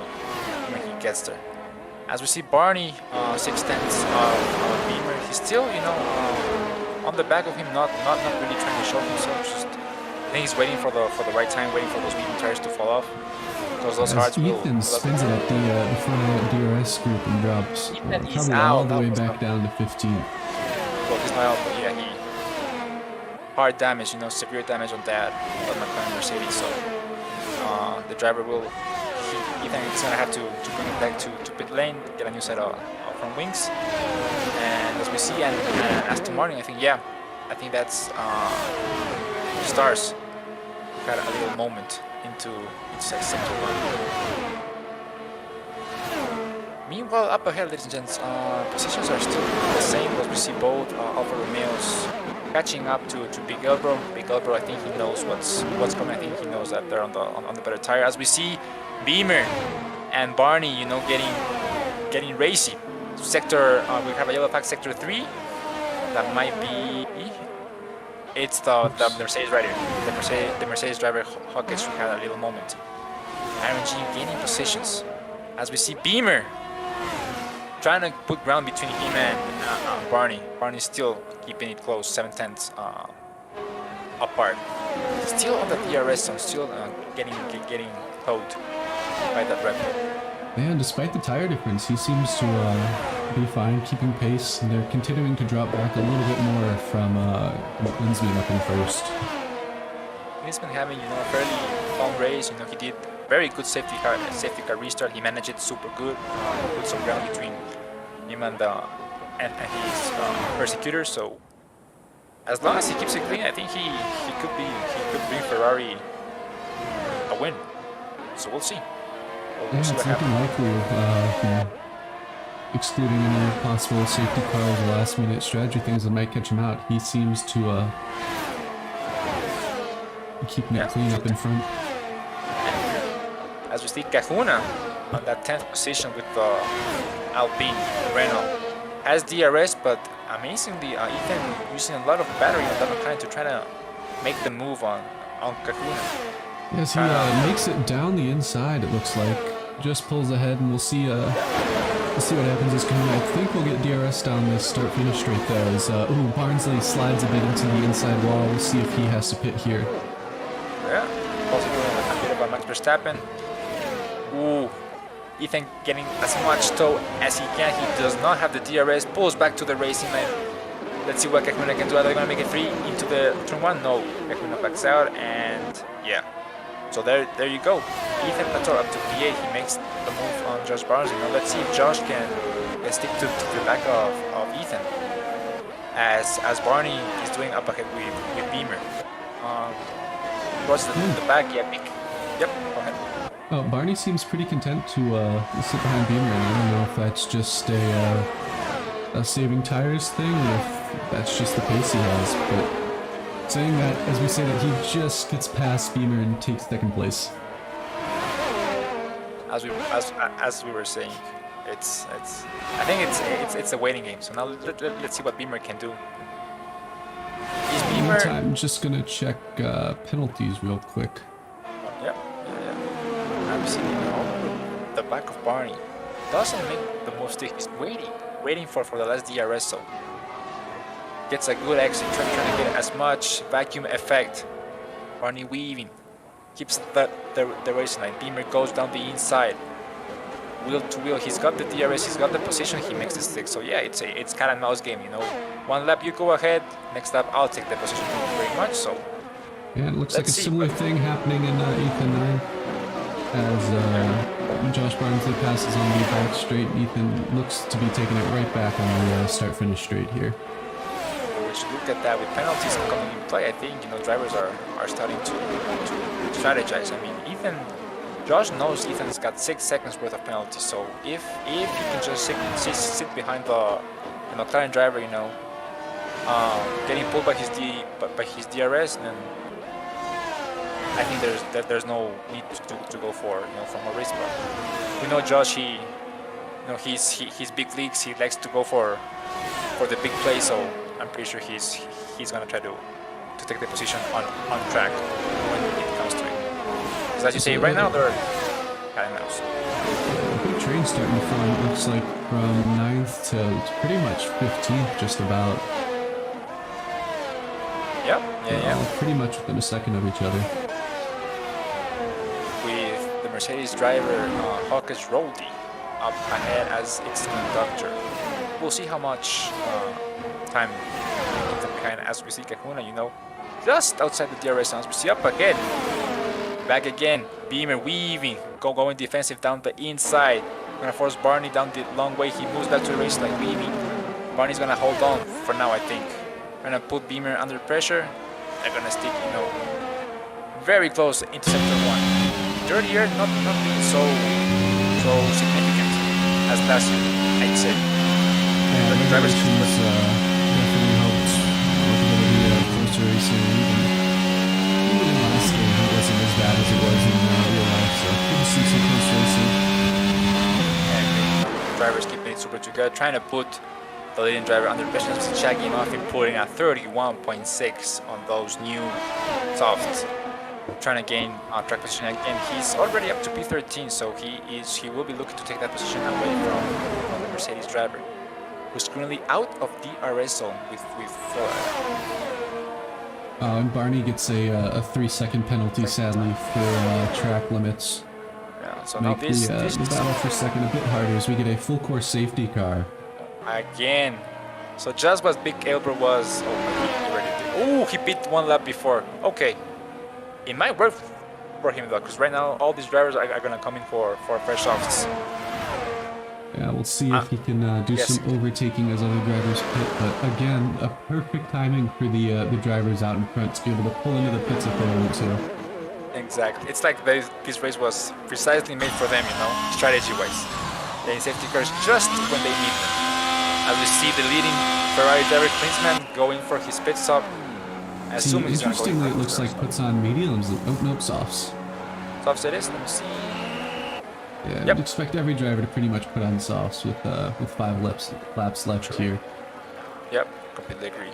gets there. As we see Barney, 6 tenths of Beamer, he's still, on the back of him, not really trying to show himself. Just, I think he's waiting for the right time, waiting for those medium tires to fall off. Because those hards Ethan spins it at the front of the DRS group and drops probably all the way back down to 15. Well, he's not out, but yeah, hard damage, severe damage on that McLaren Mercedes. So the driver will, Ethan is gonna have to bring it back to pit lane, get a new set of front wings, and as we see, and Aston Martin, I think that's stars got a little moment into sector one. Meanwhile, up ahead, ladies and gents, positions are still the same as we see both Alfa Romeos catching up to Big Elbro. Big Elbro, I think he knows what's coming. I think he knows that they're on the better tire. As we see Beamer and Barney, getting racy. Sector, we have a yellow flag, sector 3. That might be. It's the Mercedes rider. The Mercedes driver Hawkins had a little moment. RNG gaining positions. As we see Beamer trying to put ground between him and Barney. Barney's still keeping it close, 7/10 apart. Still on the DRS zone, still getting towed by that Red Bull. Yeah, despite the tire difference, he seems to be fine, keeping pace, and they're continuing to drop back a little bit more from McLaren's being up in first. He's been having, a fairly long race. He did very good safety car restart. He managed it super good. Put some ground between him and his persecutor. So as long as he keeps it clean, I think he could bring Ferrari a win. So we'll see. Yeah, it's looking likely, excluding any possible safety cars or last-minute strategy things that might catch him out. He seems to keeping it clean up in front. As we see Kahuna on that 10th position with Alpine Renault has DRS, but amazingly Ethan using a lot of battery on that McLaren to try to make the move on Kahuna. Yes, he makes it down the inside, it looks like. Just pulls ahead, and we'll see what happens as Kahuna. I think we'll get DRS down this start-finish straight there as Barnsley slides a bit into the inside wall. We'll see if he has to pit here. Yeah, also doing a bit of a Max Verstappen. Ooh, Ethan getting as much tow as he can. He does not have the DRS, pulls back to the racing lane. Let's see what Kahuna can do. Are they going to make it free into the turn 1? No, Kahuna backs out, and yeah. So there you go. Ethan Pator up to P8. He makes the move on Josh Barnsley. Now let's see if Josh can stick to the back of Ethan. As Barney is doing up ahead with Beamer. What's the back? Yeah, big. Yep, go ahead. Barney seems pretty content to sit behind Beamer, and I don't know if that's just a saving tires thing or if that's just the pace he has, but saying that, as we say that, he just gets past Beamer and takes second place. As we were saying, it's I think it's a waiting game. So now let's see what Beamer can do. Is Beamer? I'm just gonna check penalties real quick. Yeah. I'm seeing the back of Barney doesn't make the move stick. He's waiting for the last DRS zone. Gets a good exit, trying to get as much vacuum effect. Barney weaving, keeps the race line. Beamer goes down the inside, wheel to wheel. He's got the DRS, he's got the position. He makes the stick. So yeah, it's cat and mouse game. One lap you go ahead, next lap I'll take the position. Very much so. Yeah, it looks like a similar thing happening in 8th and 9th as Josh Barnsley passes on the back straight. Ethan looks to be taking it right back on the start-finish straight here. Look at that with penalties coming in play. I think drivers are starting to strategize. I mean, Josh knows Ethan's got 6 seconds worth of penalties. So if he can just sit behind the McLaren driver, getting pulled by his DRS, then I think there's no need to go for from a race. But we know Josh. He's big leagues. He likes to go for the big play. So I'm pretty sure he's gonna try to take the position on track when it comes to it. Because as you say, right now they're cat and mouse. Big train starting to form. It looks like from 9th to pretty much 15th, just about. Yep. Yeah. Pretty much within a second of each other. With the Mercedes driver Hawkins Roldy up ahead as its conductor. We'll see how much time behind as we see Kahuna, just outside the DRS zone. We see up ahead. Back again. Beamer weaving. Going defensive down the inside. Gonna force Barney down the long way. He moves back to the race like weaving. Barney's gonna hold on for now, I think. Gonna put Beamer under pressure. They're gonna stick, very close into sector 1. Third year, not being so significant as last year, I'd say. Yeah, But the drivers definitely helped with a bit of the closer racing. Even in last game, it wasn't as bad as it was in real life, so good to see some close racing. Yeah, drivers keeping it super together, trying to put the leading driver under pressure, shagging off and putting a 31.6 on those new softs. Trying to gain track position again. He's already up to P13, so he will be looking to take that position away from the Mercedes driver, who's currently out of DRS zone with And Barney gets a 3-second penalty, sadly, for track limits. Yeah, so Make now this the battle for second a bit harder as we get a full course safety car. again. So just what Big Elber was. Oh, he already did. Oh, he beat one lap before. Okay. It might work for him though, because right now all these drivers are gonna come in for fresh softs. Yeah, we'll see if he can do yes. some overtaking as other drivers pit. But again, a perfect timing for the drivers out in front to be able to pull into the pits if they want to. Exactly. It's like this race was precisely made for them, strategy-wise. They safety cars just when they need them. As we see the leading Ferrari driver Klinsmann going for his pit stop. Assuming he's gonna go Interestingly, it looks first. like puts on mediums. Oh, nope, softs. Softs it is. Let me see. Yeah, Yep. I'd expect every driver to pretty much put on softs with 5 laps left here. Yep, completely agree.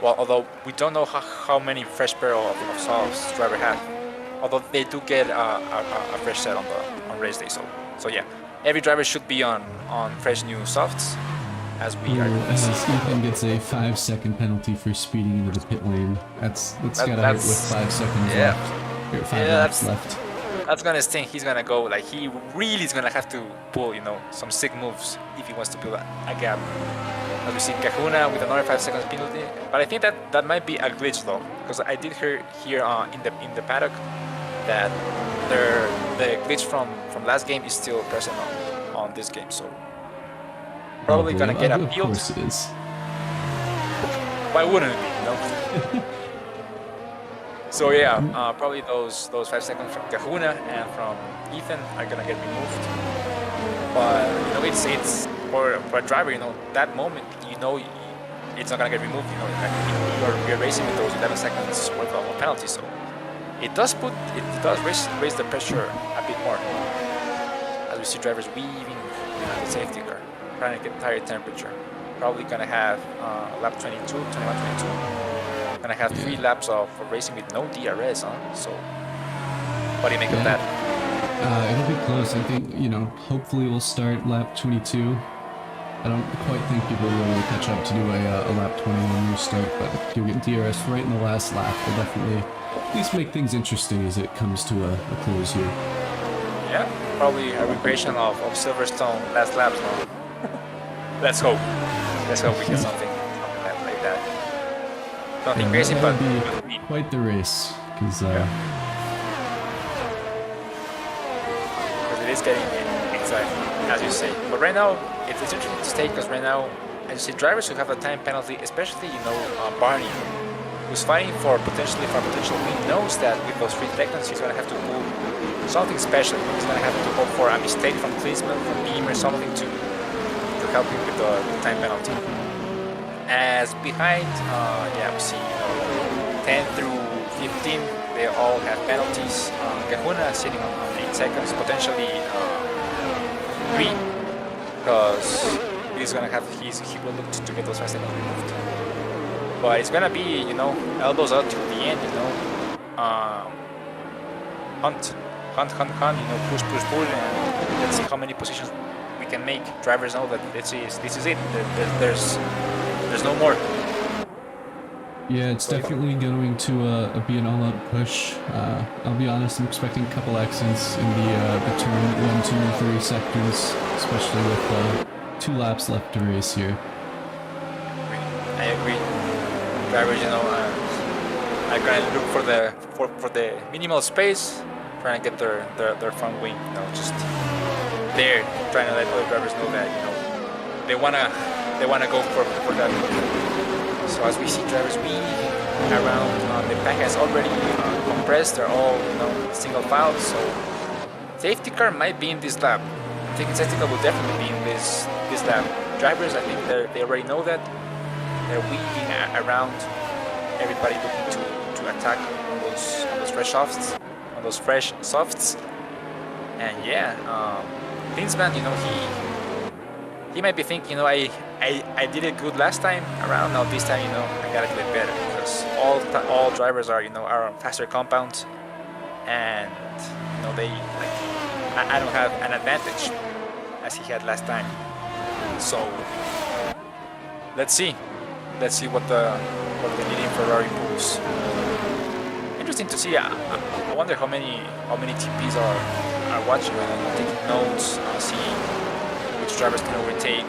Well, although we don't know how many fresh barrel of softs driver have. Although they do get a fresh set on race day, so yeah, every driver should be on fresh new softs. As we are Ethan gets a 5-second penalty for speeding into the pit lane. That's gotta hurt with 5 seconds left. Or 5 laps left. That's gonna sting. He's gonna go like he really is gonna have to pull, some sick moves if he wants to build a gap. As we see Kahuna with another 5 seconds penalty, but I think that might be a glitch though, because I did hear here in the paddock that the glitch from last game is still present on this game, so. Probably gonna get appealed. Of course it is. Why wouldn't it be, So yeah, probably those 5 seconds from Kahuna and from Ethan are gonna get removed. But it's for a driver, that moment, it's not gonna get removed. You're racing with those 11 seconds worth of penalty, so it does raise the pressure a bit more. As we see drivers weaving the safety car, trying to get tire temperature. Probably gonna have lap 22, 21, 22. Gonna have 3 laps of racing with no DRS, So, what do you make of that? It'll be close. I think, hopefully we'll start lap 22. I don't quite think people will really catch up to do a lap 21 restart, but if you get DRS right in the last lap, we'll definitely at least make things interesting as it comes to a close here. Yeah, probably a recreation of Silverstone last laps, no? Let's hope. Let's hope we get something like that. Nothing crazy, but that would be quite the race, because it is getting exciting, as you say. But right now, it's interesting to stay, because right now, as you see, drivers who have a time penalty, especially Barney, who's fighting for a potential win, knows that with those 3 seconds, he's gonna have to pull something special. He's gonna have to go for a mistake from Klinsmann, from Beamer, something to help him with the time penalty. As behind, we see 10 through 15, they all have penalties. Kahuna sitting on 8 seconds, potentially 3, because he's gonna have he will look to get those 5 seconds removed. But it's gonna be elbows out till the end, hunt, push, pull, and let's see how many positions we can make. Drivers know that this is it. There's no more. Yeah, it's definitely going to be an all-out push. I'll be honest, I'm expecting a couple accidents in the turn 1, 2, and 3 sectors, especially with 2 laps left to race here. I agree. Drivers, are gonna look for the minimal space, trying to get their front wing, you know, just there, trying to let other drivers know that, you know, they wanna go for that. So as we see drivers weaving around, the pack has already compressed. They're all, you know, single file. So safety car might be in this lap. I think safety car will definitely be in this lap. Drivers, I think they already know that. They're weaving around. Everybody looking to attack on those fresh softs. And yeah, Klinsmann, you know, he might be thinking, you know, I did it good last time around. Now this time, you know, I gotta do it better, because all drivers are, you know, are on faster compounds, and you know, they like, I don't have an advantage as he had last time. So let's see what the leading Ferrari moves. Interesting to see. I wonder how many TPs are watching and taking notes, seeing which drivers can overtake.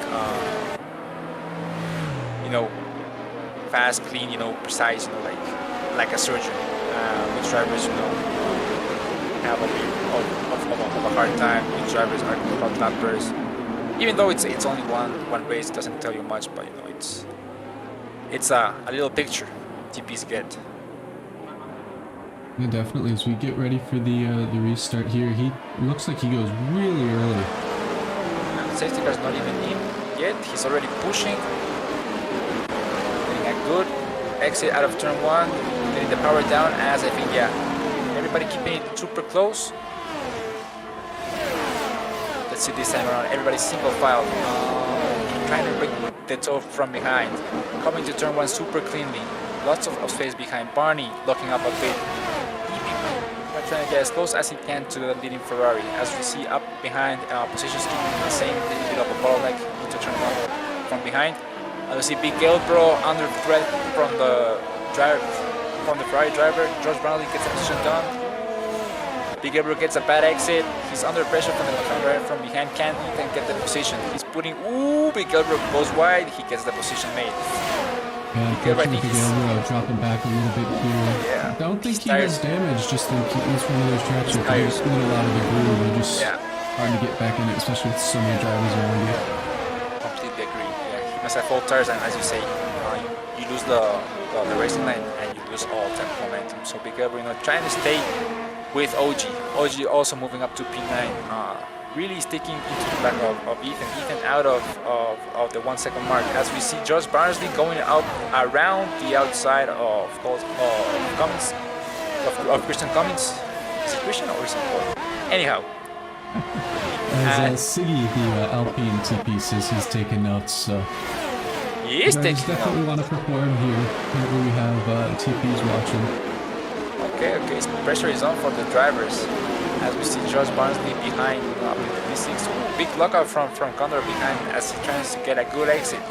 You know, fast, clean, you know, precise, you know, like a surgeon. Which drivers, you know, have a bit of a hard time. Which drivers are hot lappers. Even though it's only one race, it doesn't tell you much, but you know, it's a little picture TPs get. Yeah, definitely. As we get ready for the restart here, he looks like he goes really early. And the safety car's not even in yet. He's already pushing. Getting a good exit out of turn 1. Getting the power down, as I think, yeah, everybody keeping it super close. Let's see this time around. Everybody's single file. Trying to bring the toe from behind. Coming to turn 1 super cleanly. Lots of space behind. Barney locking up a bit. Trying to get as close as he can to the leading Ferrari. As we see up behind, positions keeping the same, little bit of a bottleneck into turn 1 from behind. And we see Big Elbro under threat from the Ferrari driver. George Brownlee gets the position done. Big Elbro gets a bad exit. He's under pressure from the driver from behind. Can't even get the position. He's putting. Ooh, Big Elbro goes wide. He gets the position made. Yeah, unfortunately, Big Elbro dropping back a little bit here. Yeah. I don't think he does damage, just think it's one of those tracks where you spin a lot of the groove and just hard to get back in it, especially with so many drivers around you. Completely agree. Yeah, he must have full tires, and as you say, you lose the racing line and you lose all that momentum. So Big Elbro, you know, trying to stay with OG. OG also moving up to P9. Really sticking into the back of Ethan. Ethan out of the 1 second mark. As we see Josh Barnsley going out around the outside of Cummins, of Christian Cummins. Is it Christian or is it Paul? Anyhow. As Siggy, the Alpine TP, says he's taking notes, so he is taking notes. Definitely want to perform here. Here we have TPs watching. Okay, so pressure is on for the drivers. As we see Josh Barnsley behind up in the V6. Big lockout from Condor behind as he tries to get a good exit.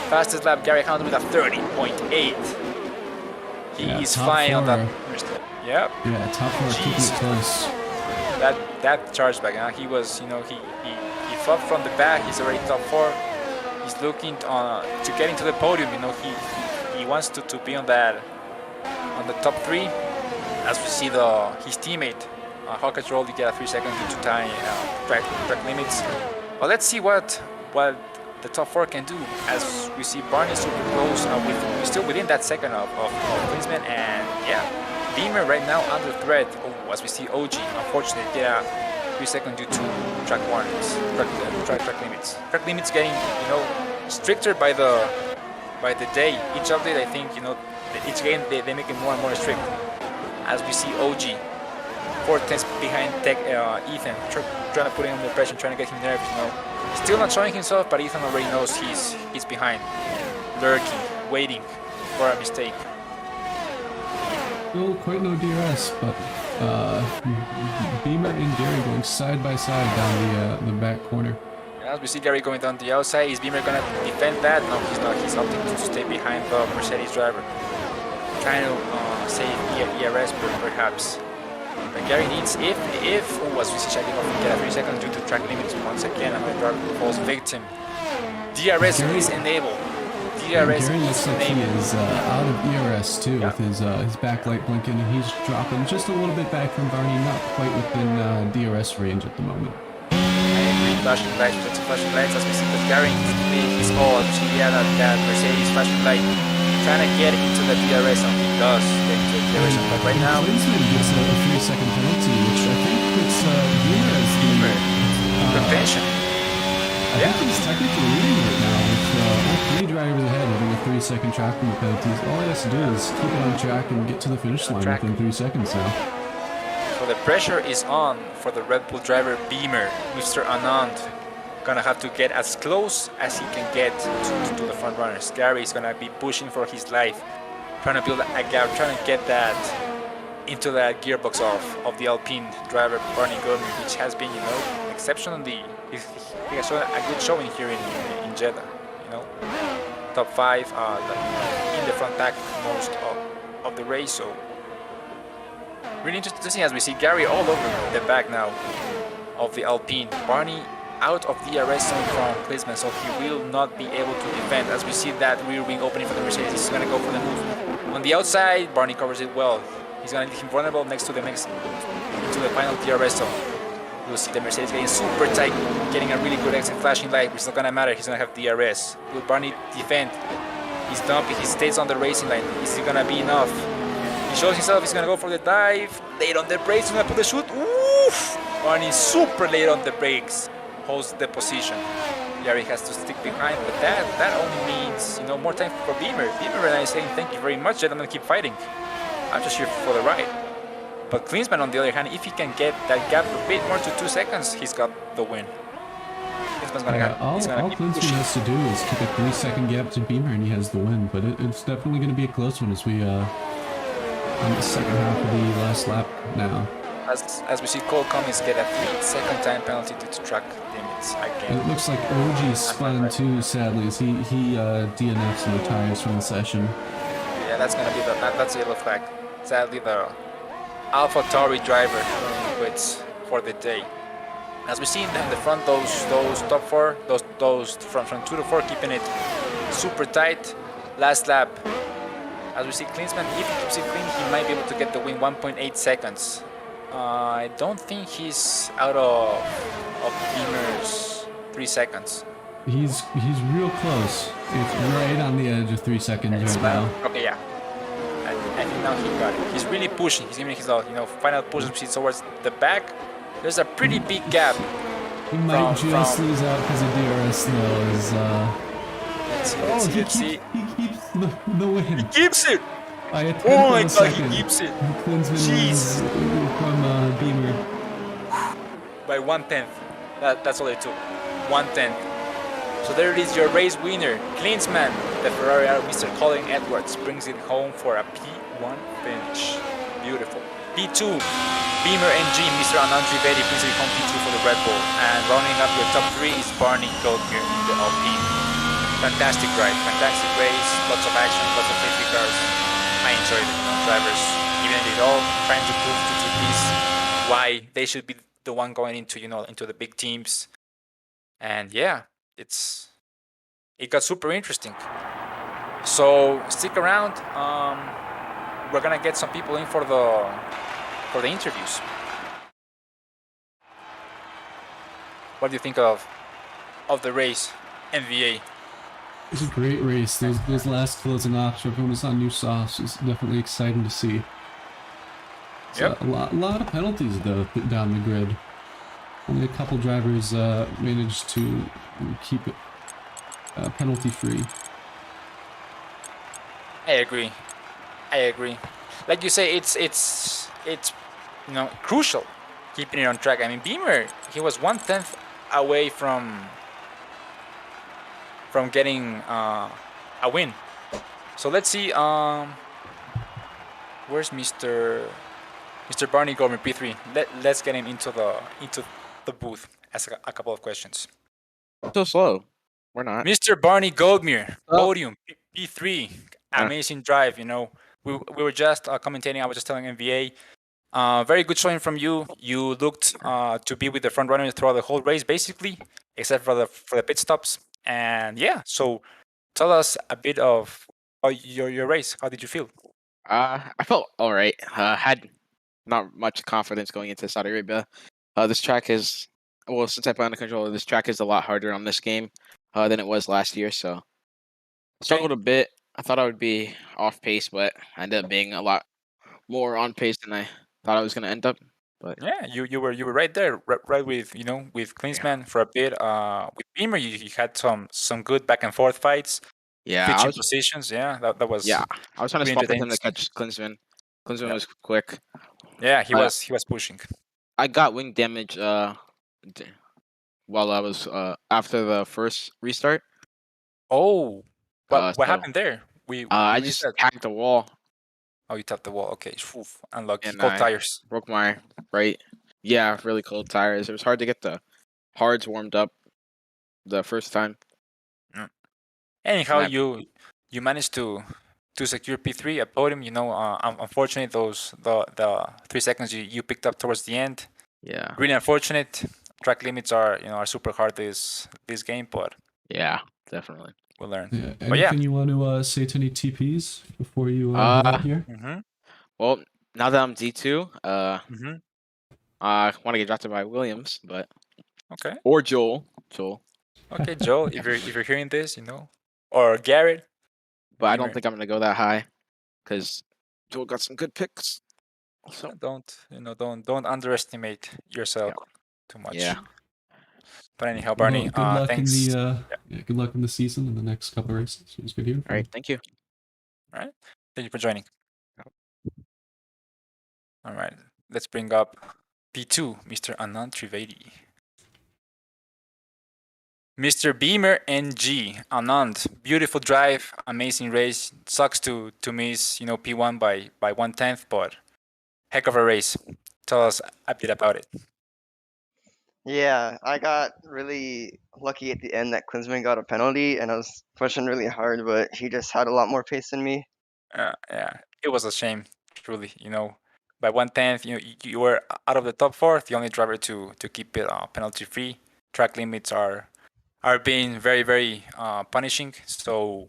Fastest lap, Gary Hamilton with a 30.8. He is flying on that first lap. Yep. Yeah, top 4, keeping it close. That charge back, he was, you know, he fought from the back. He's already top 4. He's looking to get into the podium. You know, he wants to be on the top 3. As we see his teammate. Hawkeye Roll, you get a 3 seconds due to tying track limits. Well, let's see what the top 4 can do. As we see Barney super close, we're still within that second of Klinsmann, and yeah, Beamer right now under threat. Oh, as we see OG, unfortunately, get a 3 seconds due to track warnings, track limits. Track limits getting, you know, stricter by the day. Each update, I think, you know, each game they make it more and more strict. As we see OG. 4/10 behind Ethan, trying to put him under pressure, trying to get him nervous. You know, still not showing himself, but Ethan already knows he's behind, lurking, waiting for a mistake. Still quite no DRS, but Beamer and Gary going side by side down the back corner. As we see Gary going down the outside, is Beamer gonna defend that? No, he's not. He's opting to stay behind the Mercedes driver, trying to save ERS perhaps. But Gary needs, as we see Shaggy get a 3 seconds due to track limits once again, and the driver falls victim. DRS is enabled. DRS Gary looks is like he named. is out of ERS too, Yeah. with his backlight blinking, and he's dropping just a little bit back from Barney, not quite within DRS range at the moment. Flashing lights, protective flashing lights, as we see that Gary is all that Mercedes flashing light, trying to get into the DRS, and he does get into the DRS, but right now, Klinsmann gets a 3-second penalty, which I think puts Beamer as Beamer, retention. I think he's technically leading right now with all 3 drivers ahead having a 3-second track limit penalties. All he has to do is keep it on track and get to the finish line within 3 seconds now. So the pressure is on for the Red Bull driver Beamer. Mr. Anand gonna have to get as close as he can get to the front runners. Gary is gonna be pushing for his life, trying to build a gap, trying to get that into that gearbox of the Alpine driver Barney Gordon, which has been, exceptionally. He has shown a good showing here in Jeddah. Top 5 in the front pack most of the race. So really interesting to see as we see Gary all over the back now of the Alpine. Barney out of the DRS zone from Klinsmann, so he will not be able to defend. As we see that rear wing opening for the Mercedes, he's going to go for the move. On the outside, Barney covers it well. He's going to leave him vulnerable next to the final DRS zone. You'll see the Mercedes getting super tight, getting a really good exit flashing light, which is not going to matter. He's going to have DRS. Will Barney defend? He's dumping. He stays on the racing line. Is it going to be enough? He shows himself. He's going to go for the dive. Late on the brakes. He's going to put the shoot. Oof! Barney super late on the brakes. Holds the position. Gary has to stick behind, but that only means more time for Beamer. Beamer and I is saying thank you very much, Jed. I'm going to keep fighting. I'm just here for the ride. But Klinsmann, on the other hand, if he can get that gap a bit more to 2 seconds, he's got the win. Klinsmann's gonna all Klinsmann has to do is keep a 3-second gap to Beamer, and he has the win. But it's definitely going to be a close one as we on the second half of the last lap now. As we see Cole Cummins get a 3-second time penalty due to track limits again. It looks like OG spun too, sadly, as he DNFs and retires from the session. Yeah, that's gonna be that's a yellow flag. Sadly, the AlphaTauri driver quits for the day. As we see in the front, those top 4, those from 2 to 4, keeping it super tight. Last lap, as we see Klinsmann, if he keeps it clean, he might be able to get the win. 1.8 seconds. I don't think he's out of Beamer's 3 seconds. He's real close. It's right on the edge of 3 seconds right now. Okay, yeah. I think now he got it. He's really pushing. He's giving his final push towards the back. There's a pretty big gap. He might just lose out because of DRS though. He keeps the win. He keeps it. By a Oh my god, second. he keeps it. Klinsmann wins from Beamer. By 1/10. That's all it took. 1/10. So there it is, your race winner. Klinsmann, the Ferrari Mr. Colin Edwards, brings it home for a P1 finish. Beautiful. P2, Beamer NG, Mr. Anand Trivedi brings it home P2 for the Red Bull. And rounding up your top 3 is Barney Goldmere in the Alpine. Fantastic ride, fantastic race, lots of action, lots of safety cars. I enjoyed it. Drivers giving it all, trying to prove to GPs why they should be the one going into the big teams. And yeah, it got super interesting. So stick around. We're gonna get some people in for the interviews. What do you think of the race, NVA? It was a great race. Those last closing off, everyone was on new sauce. It's definitely exciting to see. Yep. A lot of penalties though down the grid. Only a couple drivers managed to keep it penalty free. I agree. Like you say, it's crucial keeping it on track. I mean, Beamer, he was 1/10 away from getting a win. So let's see. Where's Mr. Barney Goldmere, P3? Let's get him into the booth. Ask a couple of questions. So slow. We're not. Mr. Barney Goldmere, podium, P3, amazing drive. We were just commentating. I was just telling MVA. Very good showing from you. You looked to be with the front runners throughout the whole race, basically, except for the pit stops. And yeah, so tell us a bit of your race. How did you feel? I felt all right. Had not much confidence going into Saudi Arabia. This track is since I put on the controller, this track is a lot harder on this game than it was last year. So struggled a bit. I thought I would be off pace, but I ended up being a lot more on pace than I thought I was going to end up. But Yeah, you were right there, right with with Klinsmann for a bit. With Beamer, you had some good back and forth fights, yeah, switching positions. Yeah, that was yeah, I was trying to pretty swap with entertaining him to to see. catch Klinsman. Klinsman Yeah, was quick. yeah, I he was pushing. I got wing damage d- while I was after the first restart. Oh, what So happened there? We I we missed just that. tagged the wall Oh, you tapped the wall. Okay, oof, unlucky. and Cold I tires. broke my right. Yeah, really cold tires. It was hard to get the hards warmed up the first time, Mm. and Anyhow, I you managed to secure P3 at podium. Unfortunately, the 3 seconds you picked up towards the end. yeah Really unfortunate. Track limits are super hard this game, but yeah definitely. we'll learn. Yeah. But yeah. Anything you want to say to any TPs before you head Uh out here? Mm-hmm. well now that I'm D2, Mm-hmm. I want to get drafted by Williams, but Okay. or Joel, Okay, Joel, if you're hearing this, or Garrett, but I don't Beamer, think I'm gonna go that high because Joel got some good picks. So don't underestimate yourself yeah, too much. yeah. But anyhow, Well, Barney, good luck in the thanks. good luck in the season and the next couple races. It was good hearing All from you. right, thank you. All right. Thank you for joining. All right. Let's bring up P2, Mr. Anand Trivedi. Mr. Beamer NG, Anand, beautiful drive, amazing race. Sucks to miss, P1 by 1/10, but heck of a race. Tell us a bit about it. Yeah, I got really lucky at the end that Klinsmann got a penalty, and I was pushing really hard, but he just had a lot more pace than me. Yeah, it was a shame, truly. By 1/10, you were out of the top four, the only driver to keep it penalty free. Track limits are being very very punishing. So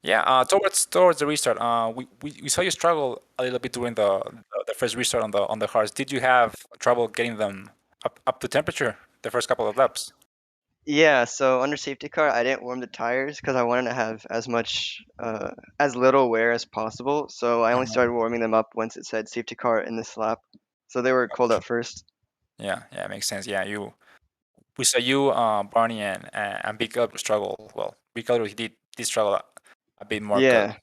yeah, towards the restart, we saw you struggle a little bit during the first restart on the hards. Did you have trouble getting them up to temperature the first couple of laps? Yeah, so under safety car, I didn't warm the tires because I wanted to have as little wear as possible. So I only started warming them up once it said safety car in this lap. So they were cold at first. Yeah, makes sense. Yeah, we saw you, Barney, and Big Elder struggle. Well, Big Elder he did struggle a bit more Yeah,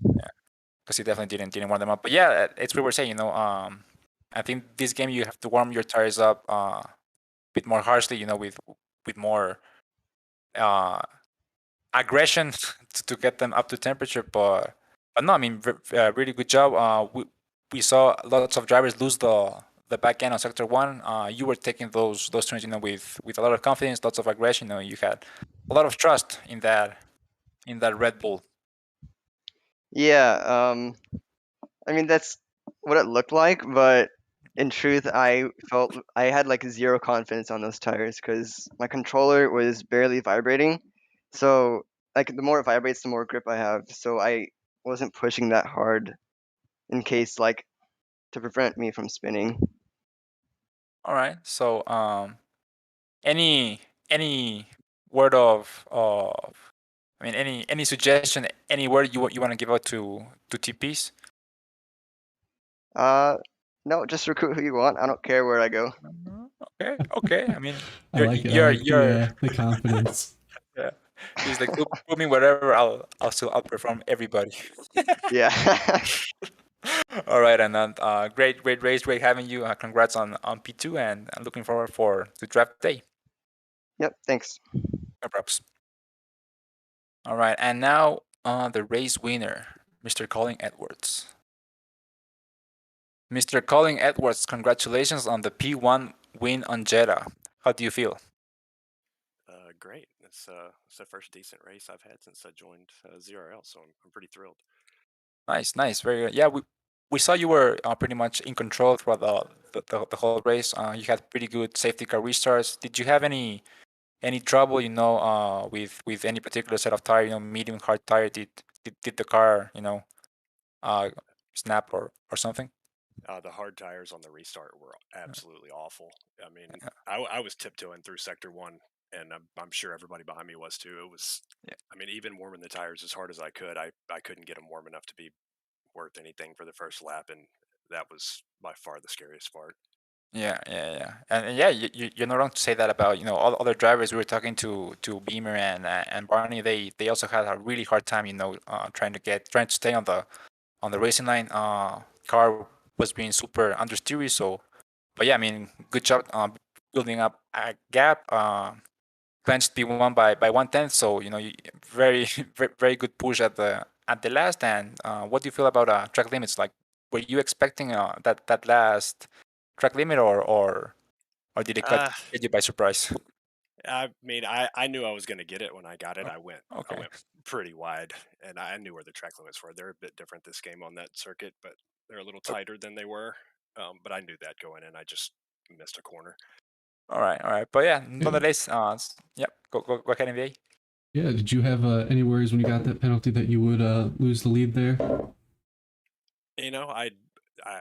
because he definitely didn't warm them up. But yeah, it's what we're saying. I think this game you have to warm your tires up a bit more harshly. With more uh, aggression to get them up to temperature. But no, I mean, really good job. We saw lots of drivers lose the back end on sector one. You were taking those turns, with a lot of confidence, lots of aggression. You had a lot of trust in that Red Bull. yeah. I mean that's what it looked like, but in truth, I felt I had like zero confidence on those tires because my controller was barely vibrating. So like the more it vibrates, the more grip I have. So I wasn't pushing that hard in case like to prevent me from spinning. All right. So, any word I mean, any suggestion, any word you want to give out to TPs? Uh, no, just recruit who you want. I don't care where I go. Okay. I mean, I like it. I like the confidence. yeah. He's like, put me wherever, I'll still outperform everybody. Yeah. All right, Anand. Great race, great having you. Congrats on P2, and I'm looking forward for the draft day. Yep. Thanks. No props. All right, and now the race winner, Mr. Colin Edwards. Mr. Colin Edwards, congratulations on the P1 win on Jeddah. How do you feel? Great. It's the first decent race I've had since I joined ZRL, so I'm pretty thrilled. Nice, very good. Yeah, we saw you were pretty much in control throughout the whole race. You had pretty good safety car restarts. Did you have any any trouble, with any particular set of tire, medium, hard tire? Did the car, uh, snap or something? The hard tires on the restart were absolutely awful. I mean, I was tiptoeing through sector one, and I'm sure everybody behind me was too. It was, Yeah. I mean, even warming the tires as hard as I could, I couldn't get them warm enough to be worth anything for the first lap, and that was by far the scariest part. Yeah. And yeah, you're not wrong to say that about, all other drivers. We were talking to Beamer and Barney. They also had a really hard time, trying to stay on the racing line. Car was being super understeery. So, but yeah, I mean, good job building up a gap. Clenched P1 by 1/10. So very very good push at the last. And what do you feel about track limits? Like, were you expecting that last track limit, or did it Uh, get you by surprise? I mean, I knew I was going to get it when I got it. Oh, I okay. went pretty wide, and I knew where the track limits were. They're a bit different this game on that circuit, but they're a little tighter than they were. But I knew that going in. I just missed a corner. All right. But yeah, Yeah. nonetheless, yep. Go ahead, NBA. Yeah, did you have any worries when you got that penalty that you would lose the lead there? You know, I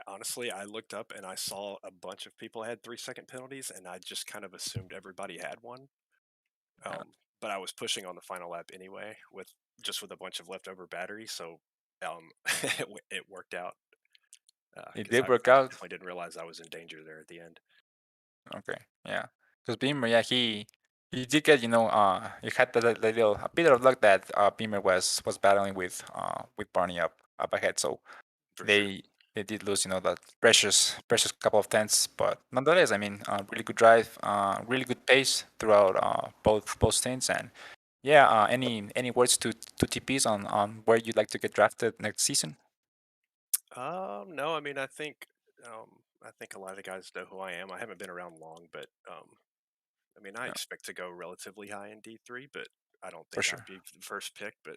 honestly, I looked up and I saw a bunch of people had 3-second penalties, and I just kind of assumed everybody had one. Uh, But I was pushing on the final lap anyway, with a bunch of leftover battery, so it worked out it because did work I out. definitely didn't realize I was in danger there at the end. Okay, yeah. Because Beamer, yeah, he did get, he had the little a bit of luck that Beamer was battling with Barney up ahead. So For sure. they did lose, that precious couple of tenths. But nonetheless, I mean, really good drive, really good pace throughout both stints. And yeah, any words to TPs on where you'd like to get drafted next season? No, I mean, I think a lot of the guys know who I am. I haven't been around long, but I mean, I Yeah, expect to go relatively high in D3, but I don't for think I'd sure. be the first pick. But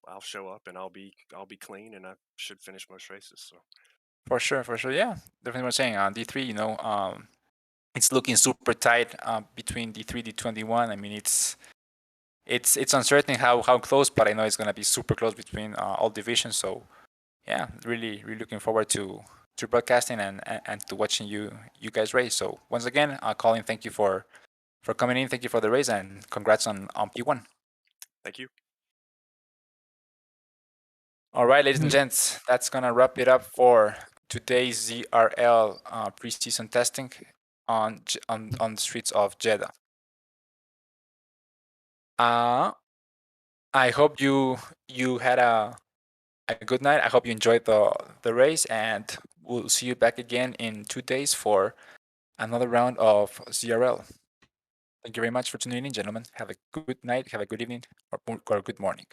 I'll show up and I'll be clean, and I should finish most races. So For sure. Yeah, definitely. What I'm saying on D3, it's looking super tight between D3 D2 and D1. I mean, it's uncertain how close, but I know it's gonna be super close between all divisions. So yeah, really looking forward to broadcasting and to watching you guys race. So once again, Colin, thank you for coming in. Thank you for the race, and congrats on P1. thank you. All right, ladies and Yeah. gents, that's gonna wrap it up for today's ZRL preseason testing on the streets of Jeddah. Uh, I hope you had a good night. I hope you enjoyed the race, and we'll see you back again in 2 days for another round of ZRL. Thank you very much for tuning in, gentlemen. Have a good night, have a good evening, or a good morning.